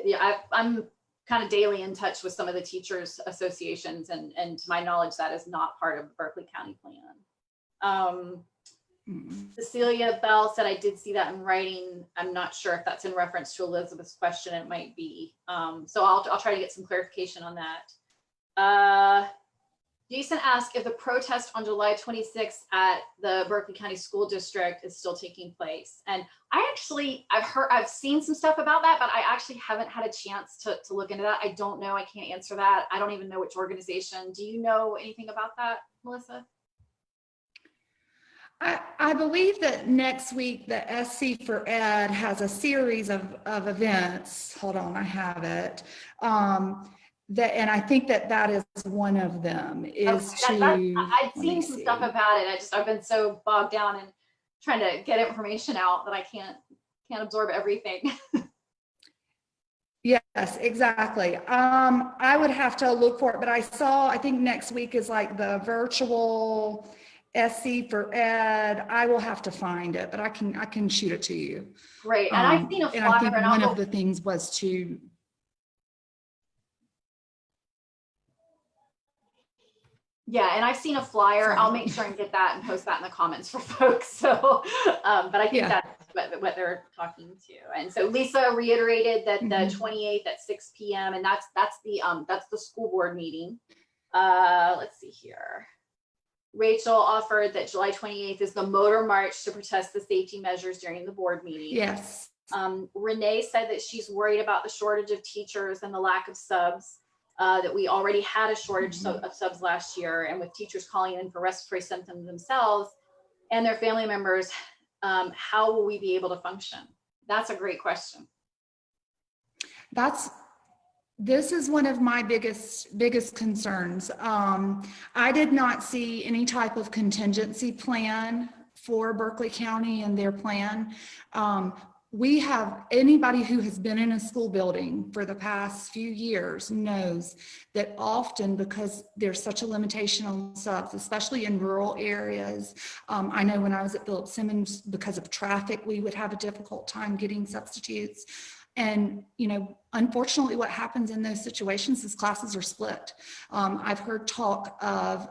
Yeah, I'm kind of daily in touch with some of the teachers associations, and to my knowledge, that is not part of the Berkeley County plan. Cecilia Bell said, I did see that in writing. I'm not sure if that's in reference to Elizabeth's question. It might be. So I'll try to get some clarification on that. Jason asked if the protest on July 26th at the Berkeley County School District is still taking place. And I've seen some stuff about that, but I actually haven't had a chance to look into that. I don't know. I can't answer that. I don't even know which organization. Do you know anything about that, Melissa? I believe that next week the SC for Ed has a series of events. Hold on, I have it. And I think that is one of them. Is okay, I've seen some stuff about it. I've been so bogged down in trying to get information out that I can't absorb everything. Yes, exactly. I would have to look for it, but I think next week is like the virtual SC for Ed. I will have to find it, but I can shoot it to you. Great. And I've seen a flyer, and I think one of the things was to. Yeah, and I've seen a flyer. I'll make sure and get that and post that in the comments for folks. So, but I think that's what they're talking to. And so Lisa reiterated that the 28th at 6 p.m. and that's the school board meeting. let's see here. Rachel offered that July 28th is the motor march to protest the safety measures during the board meeting. Yes. Renee said that she's worried about the shortage of teachers and the lack of subs, that we already had a shortage of subs last year, and with teachers calling in for respiratory symptoms themselves and their family members, how will we be able to function? That's a great question. This is one of my biggest concerns. I did not see any type of contingency plan for Berkeley County and their plan. We have, anybody who has been in a school building for the past few years knows that often, because there's such a limitation on subs, especially in rural areas. I know when I was at Phillips Simmons, because of traffic, we would have a difficult time getting substitutes. And, you know, unfortunately, what happens in those situations is classes are split. I've heard talk of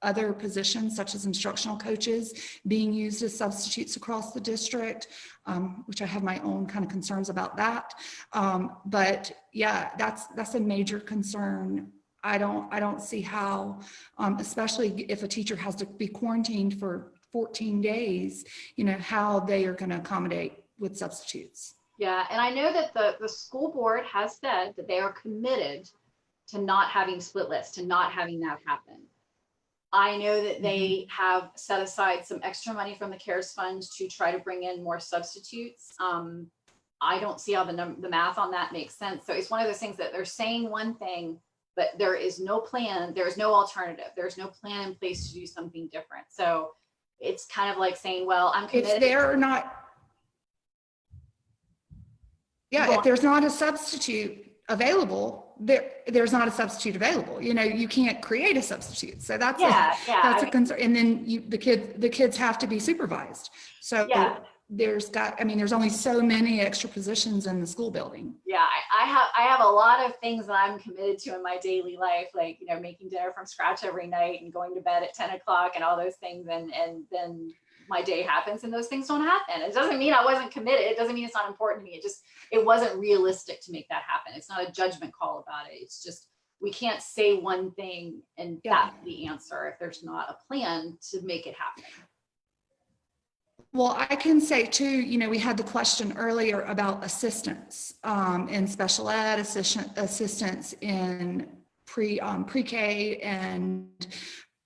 other positions, such as instructional coaches, being used as substitutes across the district, which I have my own kind of concerns about that. But yeah, that's a major concern. I don't see how, especially if a teacher has to be quarantined for 14 days, you know, how they are going to accommodate with substitutes. Yeah, and I know that the school board has said that they are committed to not having split lists, to not having that happen. I know that they have set aside some extra money from the CARES fund to try to bring in more substitutes. I don't see how the math on that makes sense. So it's one of those things that they're saying one thing, but there is no plan, there is no alternative, there's no plan in place to do something different. So it's kind of like saying, well, I'm committed. If they're not, yeah, if there's not a substitute available, there's not a substitute available. You know, you can't create a substitute. So that's that's a concern. And then the kids have to be supervised. So there's only so many extra positions in the school building. Yeah, I have a lot of things that I'm committed to in my daily life, like, you know, making dinner from scratch every night and going to bed at 10 o'clock and all those things. And then my day happens and those things don't happen. It doesn't mean I wasn't committed. It doesn't mean it's not important to me. It wasn't realistic to make that happen. It's not a judgment call about it. It's just, we can't say one thing and that's the answer if there's not a plan to make it happen. Well, I can say too, you know, we had the question earlier about assistants in special ed, assistants in pre-K and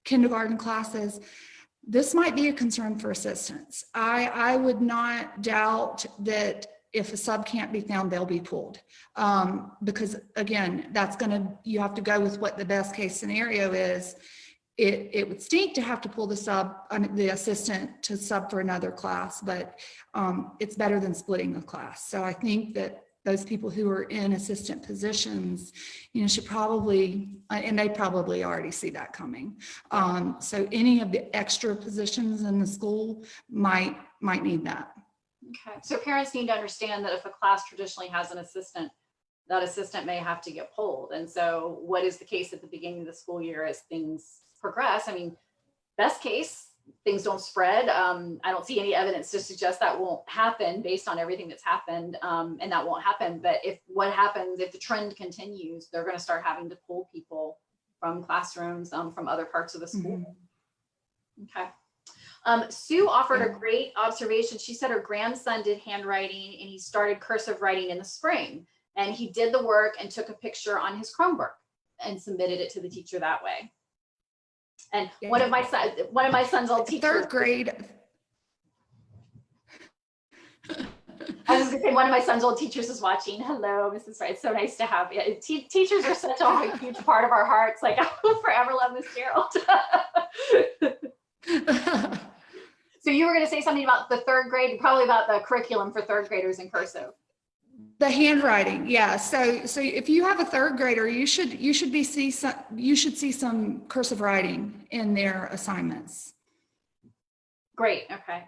kindergarten classes. This might be a concern for assistants. I would not doubt that if a sub can't be found, they'll be pulled. Because again, you have to go with what the best case scenario is. It would stink to have to pull the assistant to sub for another class, but it's better than splitting a class. So I think that those people who are in assistant positions, you know, should probably, and they probably already see that coming. So any of the extra positions in the school might need that. Okay, so parents need to understand that if a class traditionally has an assistant, that assistant may have to get pulled. And so what is the case at the beginning of the school year as things progress? I mean, best case, things don't spread. I don't see any evidence to suggest that won't happen based on everything that's happened, and that won't happen. But if the trend continues, they're going to start having to pull people from classrooms, from other parts of the school. Okay. Sue offered a great observation. She said her grandson did handwriting and he started cursive writing in the spring, and he did the work and took a picture on his Chromebook and submitted it to the teacher that way. And one of my son's old teachers, third grade. I was gonna say, one of my son's old teachers is watching. Hello, Mrs. Wright. It's so nice to have you. Teachers are such a huge part of our hearts. Like, I will forever love Miss Gerald. So you were going to say something about the third grade, probably about the curriculum for third graders in cursive. The handwriting, yeah. So if you have a third grader, you should see some cursive writing in their assignments. Great. Okay.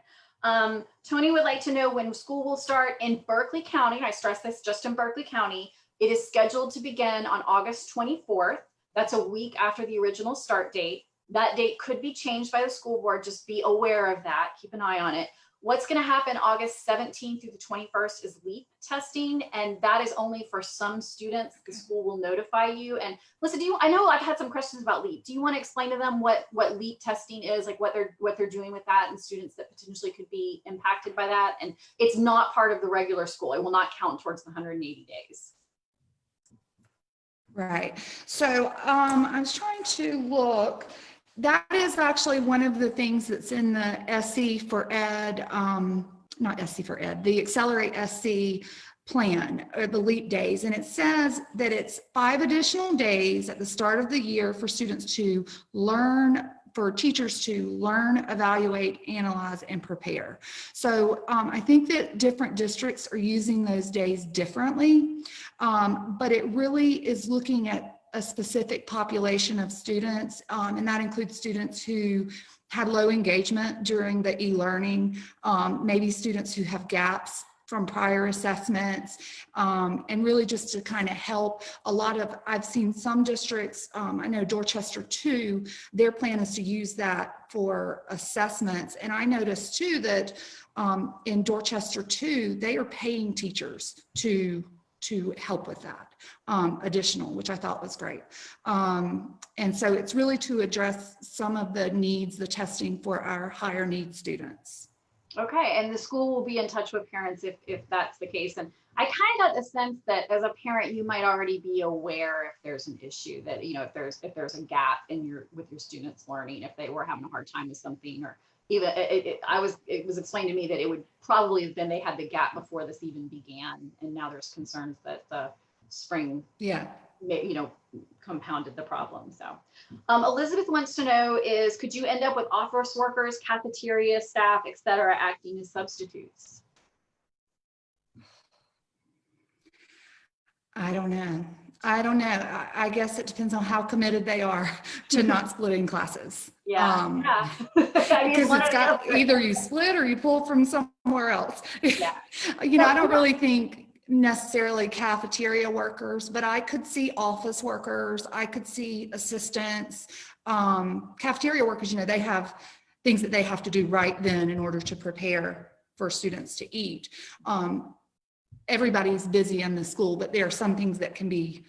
Tony would like to know when school will start in Berkeley County. I stress this, just in Berkeley County. It is scheduled to begin on August 24th. That's a week after the original start date. That date could be changed by the school board. Just be aware of that. Keep an eye on it. What's going to happen August 17th through the 21st is LEAP testing, and that is only for some students. The school will notify you. And listen, I know I've had some questions about LEAP. Do you want to explain to them what LEAP testing is, like what they're doing with that, and students that potentially could be impacted by that? And it's not part of the regular school. It will not count towards the 180 days. Right. So I was trying to look. That is actually one of the things that's in the SC for Ed, not SC for Ed, the Accelerate SC plan, or the LEAP days. And it says that it's 5 additional days at the start of the year for students to learn, for teachers to learn, evaluate, analyze, and prepare. So I think that different districts are using those days differently, but it really is looking at a specific population of students, and that includes students who had low engagement during the e-learning, maybe students who have gaps from prior assessments, and really just to kind of help a lot of, I've seen some districts, I know Dorchester 2, their plan is to use that for assessments. And I noticed too that in Dorchester 2, they are paying teachers to help with that additional, which I thought was great. And so it's really to address some of the needs, the testing for our higher need students. Okay, and the school will be in touch with parents if that's the case. And I kind of got the sense that as a parent, you might already be aware if there's an issue, that, you know, if there's a gap in with your students learning, if they were having a hard time with something, or even it was explained to me that it would probably have been they had the gap before this even began, and now there's concerns that the spring, you know, compounded the problem. So Elizabeth wants to know is, could you end up with office workers, cafeteria staff, etc., acting as substitutes? I don't know. I guess it depends on how committed they are to not splitting classes. Yeah. Because it's got either you split or you pull from somewhere else. Yeah. You know, I don't really think necessarily cafeteria workers, but I could see office workers, I could see assistants, cafeteria workers, you know, they have things that they have to do right then in order to prepare for students to eat. Everybody's busy in the school, but there are some things that can be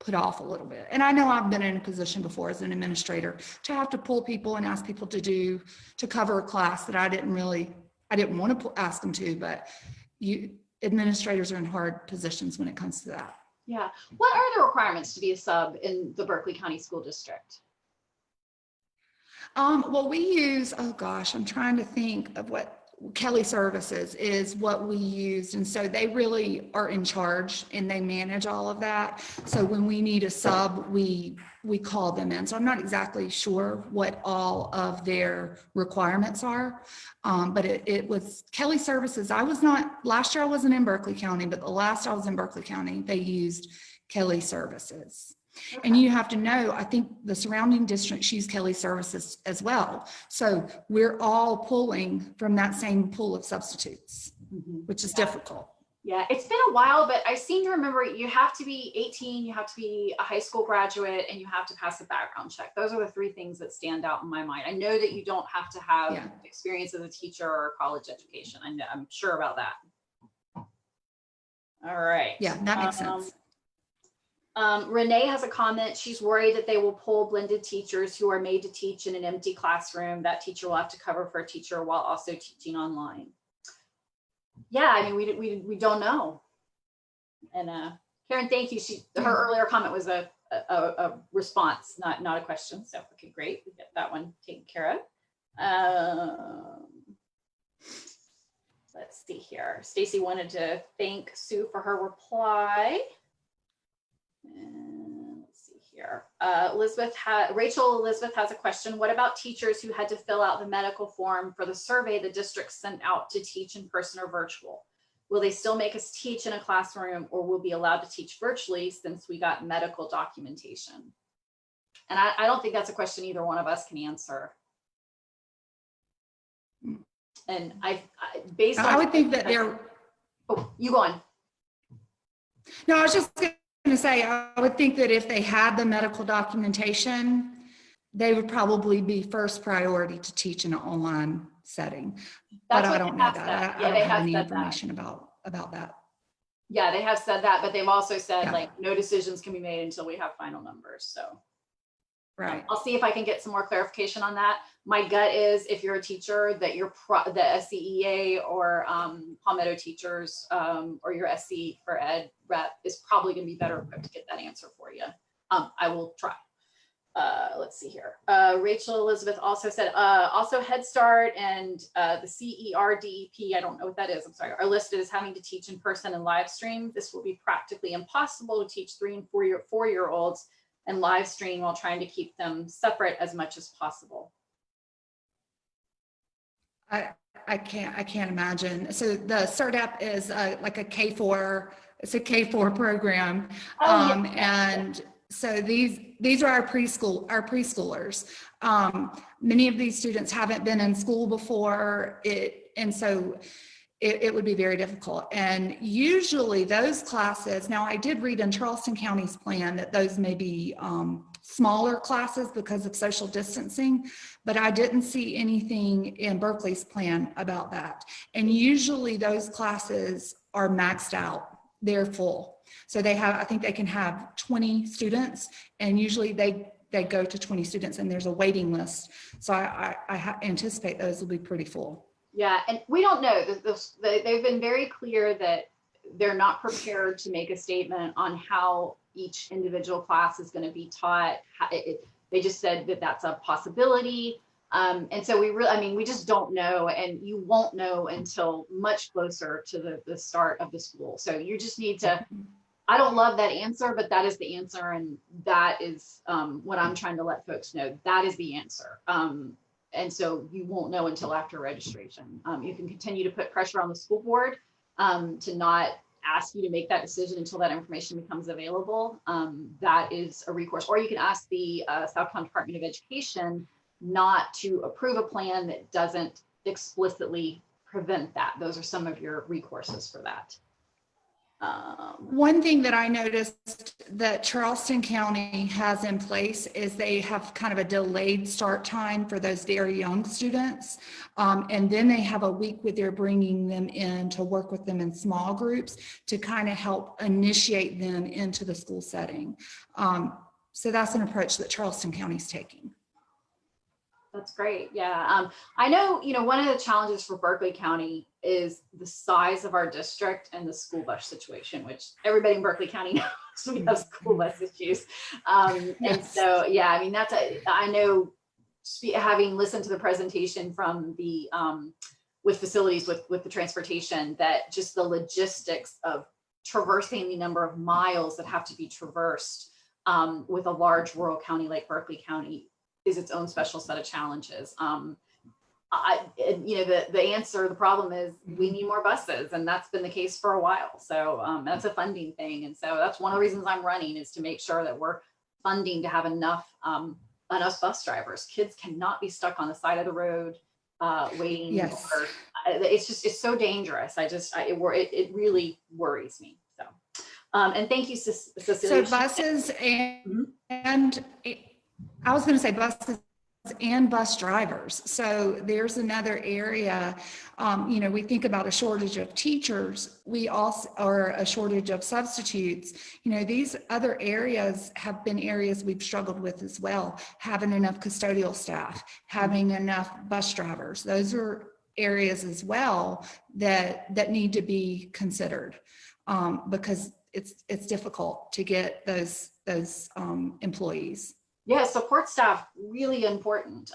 put off a little bit. And I know I've been in a position before as an administrator to have to pull people and ask people to cover a class that I didn't want to ask them to, but administrators are in hard positions when it comes to that. Yeah. What are the requirements to be a sub in the Berkeley County School District? Well, we use, oh gosh, I'm trying to think of what Kelly Services is what we used. And so they really are in charge and they manage all of that. So when we need a sub, we call them in. So I'm not exactly sure what all of their requirements are, but it was Kelly Services. Last year I wasn't in Berkeley County, but the last I was in Berkeley County, they used Kelly Services. Okay. And you have to know, I think the surrounding districts use Kelly Services as well. So we're all pulling from that same pool of substitutes, which is difficult. Yeah, it's been a while, but I seem to remember you have to be 18, you have to be a high school graduate, and you have to pass a background check. Those are the 3 things that stand out in my mind. I know that you don't have to have experience as a teacher or college education. I'm sure about that. All right. Yeah, that makes sense. Renee has a comment. She's worried that they will pull blended teachers who are made to teach in an empty classroom. That teacher will have to cover for a teacher while also teaching online. Yeah, I mean, we don't know. And Karen, thank you. Her earlier comment was a response, not a question. So okay, great. We get that one taken care of. Let's see here. Stacy wanted to thank Sue for her reply. And let's see here. Rachel Elizabeth has a question. What about teachers who had to fill out the medical form for the survey the district sent out to teach in person or virtual? Will they still make us teach in a classroom, or will be allowed to teach virtually since we got medical documentation? And I don't think that's a question either one of us can answer. And I would think that they're. Oh, you go on. No, I was just going to say, I would think that if they had the medical documentation, they would probably be first priority to teach in an online setting. That's But I what don't they know have that. said. I Yeah, don't they have have any said that. information about that. Yeah, they have said that, but they've also said Yeah. like no decisions can be made until we have final numbers. So Right. I'll see if I can get some more clarification on that. My gut is if you're a teacher that you're the SCEA or Palmetto teachers or your SC for Ed rep is probably going to be better equipped to get that answer for you. I will try. Let's see here. Rachel Elizabeth also said, also Head Start and the CERDEP, I don't know what that is, I'm sorry, are listed as having to teach in person and live stream. This will be practically impossible to teach 3 and 4-year-olds and live stream while trying to keep them separate as much as possible. I can't imagine. So the CERDEP is like a K4, it's a K4 program. Oh, yeah. And so these are our preschoolers. Many of these students haven't been in school before, and so it would be very difficult. And usually those classes, now I did read in Charleston County's plan that those may be smaller classes because of social distancing, but I didn't see anything in Berkeley's plan about that. And usually those classes are maxed out, they're full. So they have, I think they can have 20 students, and usually they go to 20 students and there's a waiting list. So I anticipate those will be pretty full. Yeah, and we don't know. They've been very clear that they're not prepared to make a statement on how each individual class is going to be taught. They just said that that's a possibility. And so we just don't know, and you won't know until much closer to the start of the school. So you just need to, I don't love that answer, but that is the answer. And that is what I'm trying to let folks know. That is the answer. And so you won't know until after registration. You can continue to put pressure on the school board to not ask you to make that decision until that information becomes available. That is a recourse. Or you can ask the South Carolina Department of Education not to approve a plan that doesn't explicitly prevent that. Those are some of your recourses for that. One thing that I noticed that Charleston County has in place is they have kind of a delayed start time for those very young students. And then they have a week where they're bringing them in to work with them in small groups to kind of help initiate them into the school setting. So that's an approach that Charleston County is taking. That's great. Yeah. I know, one of the challenges for Berkeley County is the size of our district and the school bus situation, which everybody in Berkeley County knows we have school bus issues. Yes. And so, yeah, I mean, I know having listened to the presentation from the, with facilities with the transportation, that just the logistics of traversing the number of miles that have to be traversed with a large rural county like Berkeley County is its own special set of challenges. The problem is we need more buses, and that's been the case for a while. So that's a funding thing. And so that's one of the reasons I'm running, is to make sure that we're funding to have enough bus drivers. Kids cannot be stuck on the side of the road waiting. Yes. It's so dangerous. It really worries me. So, and thank you, Cecilia. So buses and I was going to say buses and bus drivers. So there's another area, we think about a shortage of teachers, we also, or a shortage of substitutes. These other areas have been areas we've struggled with as well. Having enough custodial staff, having enough bus drivers. Those are areas as well that need to be considered because it's difficult to get those employees. Yeah, support staff, really important,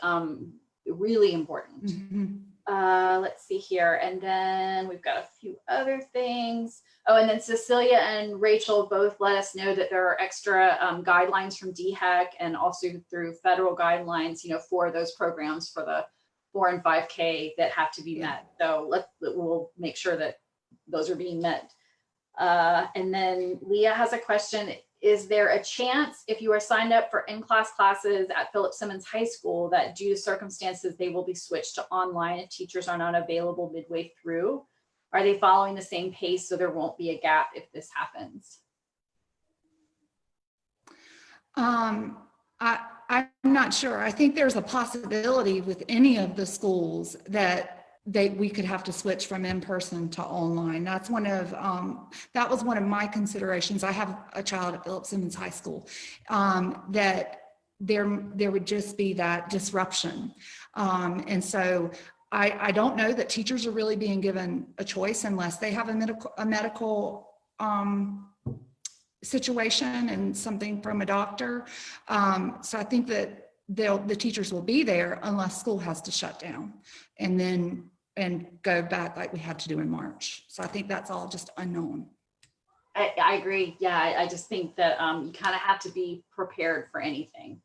really important. Mm-hmm. Let's see here. And then we've got a few other things. Oh, and then Cecilia and Rachel both let us know that there are extra guidelines from DHEC and also through federal guidelines, for those programs for the 4 and 5K that have to be met. So we'll make sure that those are being met. And then Leah has a question. Is there a chance, if you are signed up for in-class classes at Philip Simmons High School, that due to circumstances, they will be switched to online if teachers are not available midway through? Are they following the same pace so there won't be a gap if this happens? I'm not sure. I think there's a possibility with any of the schools that we could have to switch from in-person to online. That's that was one of my considerations. I have a child at Phillips Simmons High School, that there would just be that disruption. And so I don't know that teachers are really being given a choice unless they have a medical situation and something from a doctor. So I think that the teachers will be there unless school has to shut down and go back like we had to do in March. So I think that's all just unknown. I agree. Yeah, I just think that you kind of have to be prepared for anything.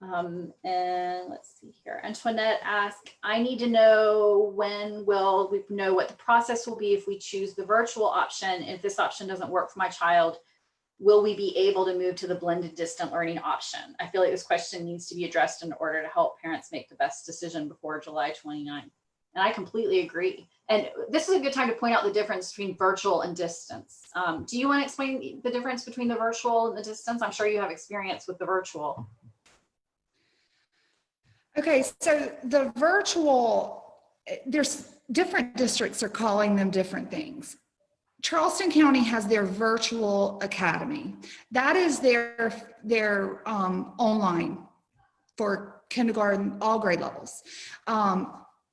And let's see here. Antoinette asked, I need to know when will we know what the process will be if we choose the virtual option. If this option doesn't work for my child, will we be able to move to the blended distant learning option? I feel like this question needs to be addressed in order to help parents make the best decision before July 29th. And I completely agree. And this is a good time to point out the difference between virtual and distance. Do you want to explain the difference between the virtual and the distance? I'm sure you have experience with the virtual. Okay, so the virtual, there's different districts are calling them different things. Charleston County has their virtual academy. That is their online for kindergarten, all grade levels.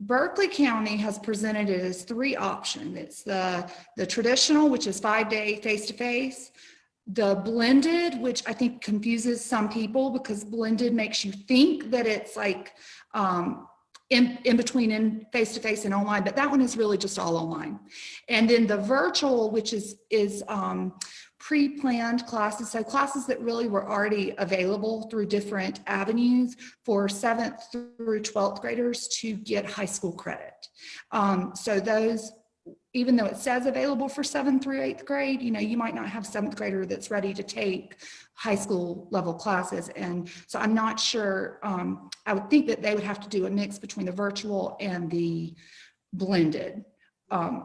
Berkeley County has presented it as 3 options. It's the traditional, which is 5-day face-to-face, the blended, which I think confuses some people because blended makes you think that it's like in between in face-to-face and online, but that one is really just all online. And then the virtual, which is pre-planned classes, so classes that really were already available through different avenues for 7th through 12th graders to get high school credit. So those, even though it says available for 7th through 8th grade, you know, you might not have 7th grader that's ready to take high school level classes. And so I'm not sure, I would think that they would have to do a mix between the virtual and the blended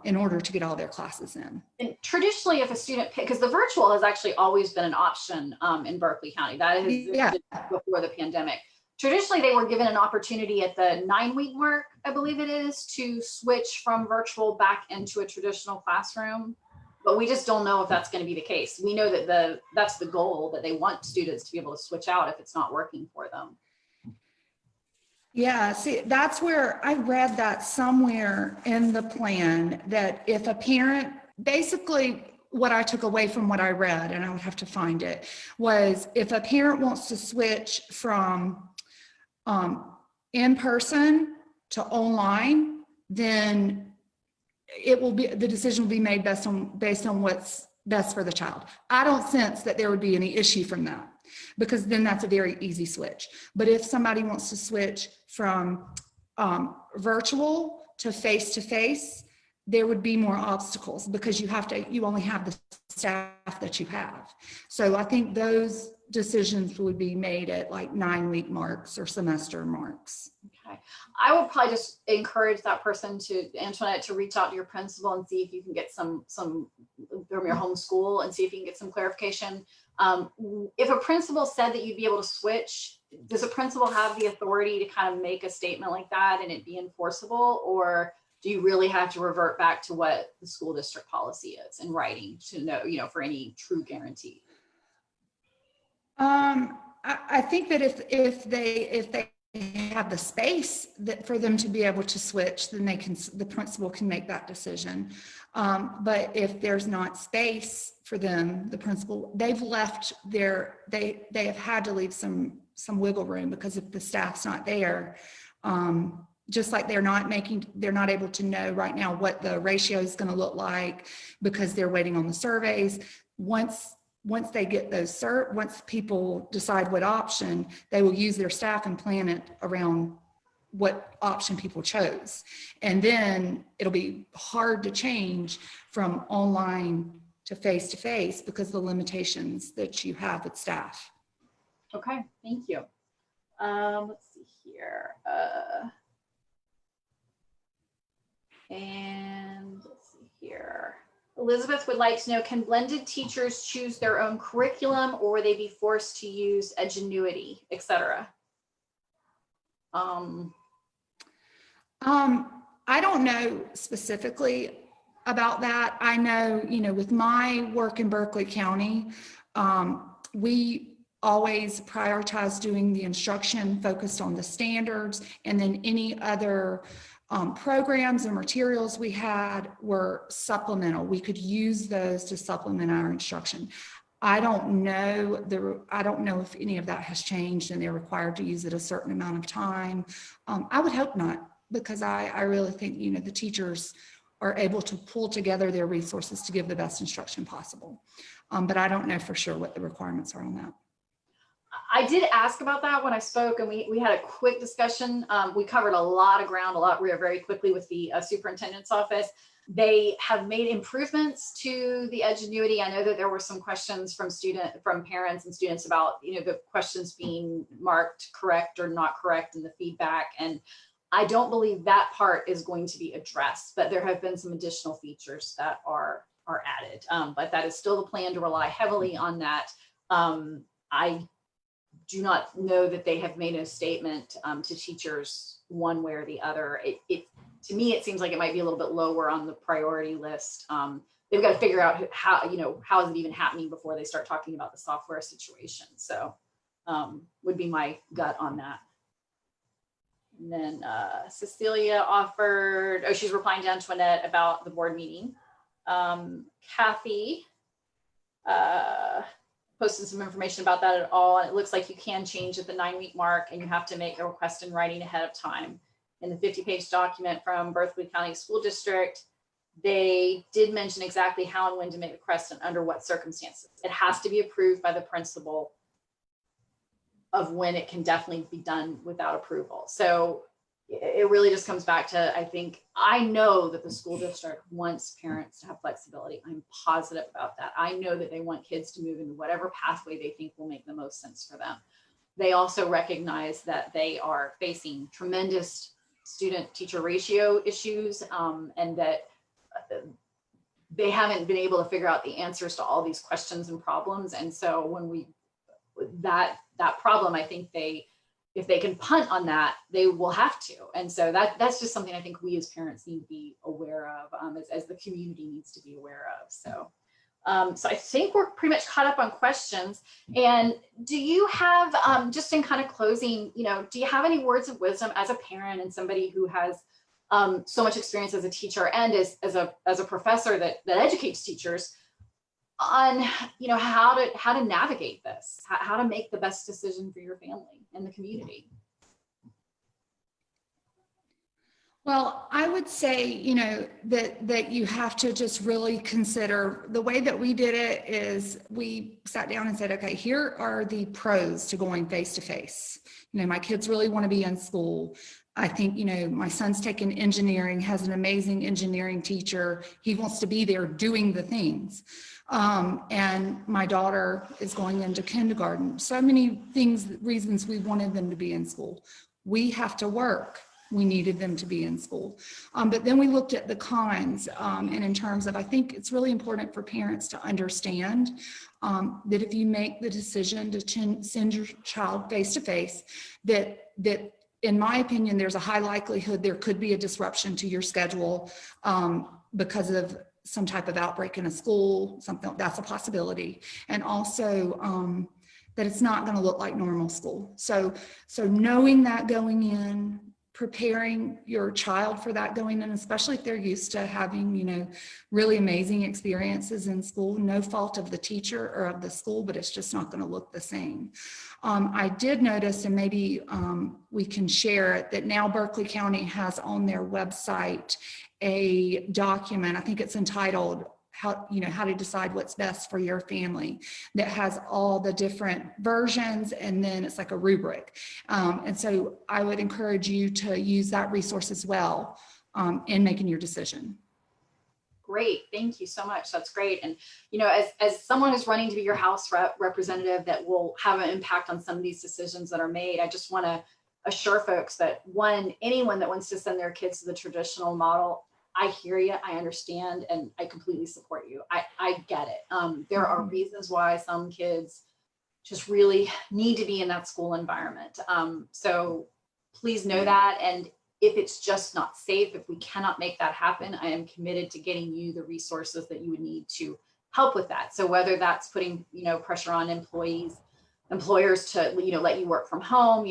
in order to get all their classes in. And traditionally, if a student, because the virtual has actually always been an option in Berkeley County, that has existed before the pandemic. Traditionally, they were given an opportunity at the 9-week mark, I believe it is, to switch from virtual back into a traditional classroom. But we just don't know if that's going to be the case. We know that that's the goal, that they want students to be able to switch out if it's not working for them. Yeah, see, that's where I read that somewhere in the plan, that if a parent, basically what I took away from what I read, and I would have to find it, was if a parent wants to switch from in person to online, then the decision will be made based on what's best for the child. I don't sense that there would be any issue from that, because then that's a very easy switch. But if somebody wants to switch from virtual to face-to-face, there would be more obstacles because you only have the staff that you have. So I think those decisions would be made at like 9-week marks or semester marks. Okay. I would probably just encourage that person Antoinette, to reach out to your principal and see if you can get some from your home school and see if you can get some clarification. If a principal said that you'd be able to switch, does a principal have the authority to kind of make a statement like that and it be enforceable, or do you really have to revert back to what the school district policy is in writing to know, for any true guarantee? I think that if they have the space for them to be able to switch, then the principal can make that decision. But if there's not space for them, the principal, they've left they have had to leave some wiggle room, because if the staff's not there, just like they're not able to know right now what the ratio is going to look like because they're waiting on the surveys. Once they get those once people decide what option, they will use their staff and plan it around what option people chose. And then it'll be hard to change from online to face-to-face because of the limitations that you have with staff. Okay, thank you. Let's see here. And let's see here. Elizabeth would like to know, can blended teachers choose their own curriculum, or will they be forced to use Edgenuity, etc.? I don't know specifically about that. I know, with my work in Berkeley County, we always prioritize doing the instruction focused on the standards, and then any other programs and materials we had were supplemental. We could use those to supplement our instruction. I don't know if any of that has changed and they're required to use it a certain amount of time. I would hope not, because I really think, the teachers are able to pull together their resources to give the best instruction possible. But I don't know for sure what the requirements are on that. I did ask about that when I spoke, and we had a quick discussion. We covered a lot of ground, very quickly with the superintendent's office. They have made improvements to the Edgenuity. I know that there were some questions from parents and students about, the questions being marked correct or not correct in the feedback. And I don't believe that part is going to be addressed, but there have been some additional features that are added. But that is still the plan, to rely heavily on that. I do not know that they have made a statement to teachers one way or the other. To me, it seems like it might be a little bit lower on the priority list. They've got to figure out how is it even happening before they start talking about the software situation. So would be my gut on that. And then Cecilia offered, she's replying to Antoinette about the board meeting. Kathy posted some information about that at all. And it looks like you can change at the 9-week mark, and you have to make a request in writing ahead of time. In the 50-page document from Berkeley County School District, they did mention exactly how and when to make the request and under what circumstances. It has to be approved by the principal of when it can definitely be done without approval. So it really just comes back to, I know that the school district wants parents to have flexibility. I'm positive about that. I know that they want kids to move into whatever pathway they think will make the most sense for them. They also recognize that they are facing tremendous student-teacher ratio issues, and that they haven't been able to figure out the answers to all these questions and problems. And so when that problem, I think if they can punt on that, they will have to. And so that's just something I think we as parents need to be aware of, as the community needs to be aware of. So I think we're pretty much caught up on questions. And do you have, just in kind of closing, do you have any words of wisdom as a parent and somebody who has so much experience as a teacher and as a professor that educates teachers on, how to navigate this, how to make the best decision for your family and the community? Well, I would say, that you have to just really consider, the way that we did it is we sat down and said, okay, here are the pros to going face-to-face. My kids really want to be in school. I think, my son's taken engineering, has an amazing engineering teacher. He wants to be there doing the things. And my daughter is going into kindergarten. So many reasons we wanted them to be in school. We have to work. We needed them to be in school. But then we looked at the cons, and in terms of, I think it's really important for parents to understand that if you make the decision to send your child face-to-face, that in my opinion, there's a high likelihood there could be a disruption to your schedule because of some type of outbreak in a school, something that's a possibility. And also that it's not going to look like normal school. So knowing that going in, preparing your child for that going in, especially if they're used to having, really amazing experiences in school, no fault of the teacher or of the school, but it's just not going to look the same. I did notice, and maybe we can share it, that now Berkeley County has on their website a document, I think it's entitled how to decide what's best for your family, that has all the different versions, and then it's like a rubric. And so I would encourage you to use that resource as well in making your decision. Great, thank you so much. That's great. And as someone who's running to be your House representative that will have an impact on some of these decisions that are made, I just want to assure folks that anyone that wants to send their kids to the traditional model, I hear you, I understand, and I completely support you. I get it. There are reasons why some kids just really need to be in that school environment. So please know that. And if it's just not safe, if we cannot make that happen, I am committed to getting you the resources that you would need to help with that. So whether that's putting, pressure on employers to, let you work from home,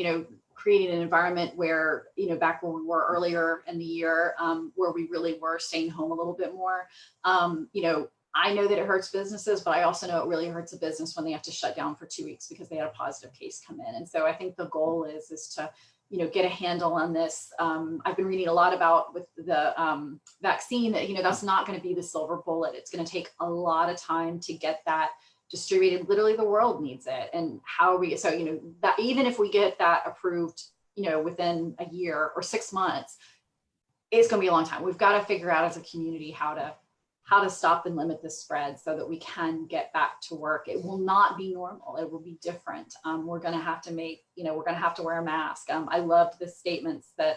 creating an environment where, back where we were earlier in the year, where we really were staying home a little bit more, I know that it hurts businesses, but I also know it really hurts a business when they have to shut down for 2 weeks because they had a positive case come in. And so I think the goal is to, get a handle on this. I've been reading a lot about with the vaccine that, that's not going to be the silver bullet. It's going to take a lot of time to get that distributed. Literally the world needs it. And how we, so, that even if we get that approved, within a year or 6 months, it's going to be a long time. We've got to figure out as a community how to stop and limit this spread so that we can get back to work. It will not be normal. It will be different. We're going to have to we're going to have to wear a mask. I loved the statements that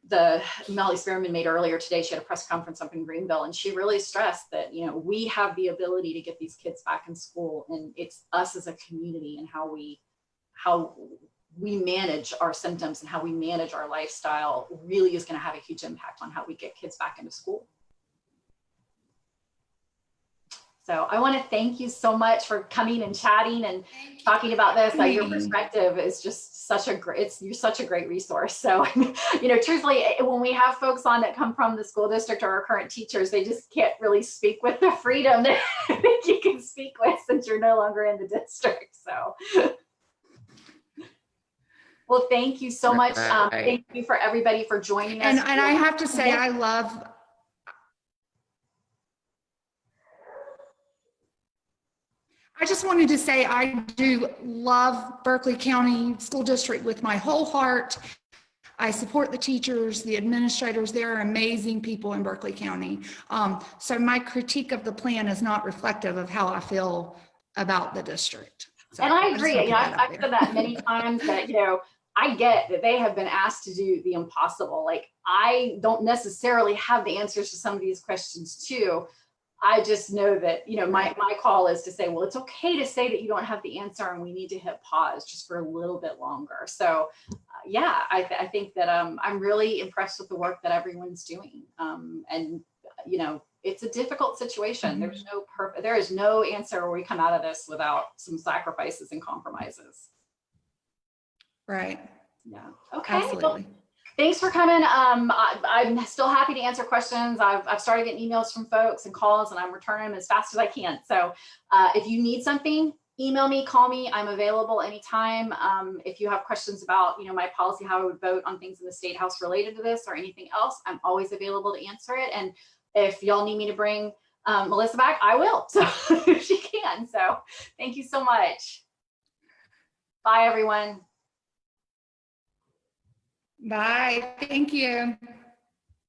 the Melody Spearman made earlier today. She had a press conference up in Greenville, and she really stressed that, we have the ability to get these kids back in school, and it's us as a community and how we manage our symptoms and how we manage our lifestyle really is going to have a huge impact on how we get kids back into school. So I want to thank you so much for coming and chatting and talking about this. Your perspective is just you're such a great resource. So, truthfully, when we have folks on that come from the school district or our current teachers, they just can't really speak with the freedom that I think you can speak with since you're no longer in the district. So, well, thank you so much. Thank you for everybody for joining us. And I have to say, I just wanted to say I do love Berkeley County School District with my whole heart. I support the teachers, the administrators. They're amazing people in Berkeley County. So my critique of the plan is not reflective of how I feel about the district. So and I agree. I've said that many times that, I get that they have been asked to do the impossible. Like, I don't necessarily have the answers to some of these questions too. I just know that, my call is to say, well, it's okay to say that you don't have the answer and we need to hit pause just for a little bit longer. So I think that I'm really impressed with the work that everyone's doing. And, it's a difficult situation. There is no answer where we come out of this without some sacrifices and compromises. Right. Yeah. Okay. Absolutely. Well, thanks for coming. I'm still happy to answer questions. I've started getting emails from folks and calls, and I'm returning them as fast as I can. So if you need something, email me, call me. I'm available anytime. If you have questions about, my policy, how I would vote on things in the State House related to this or anything else, I'm always available to answer it. And if y'all need me to bring Melissa back, I will. So if she can. So thank you so much. Bye, everyone. Bye. Thank you.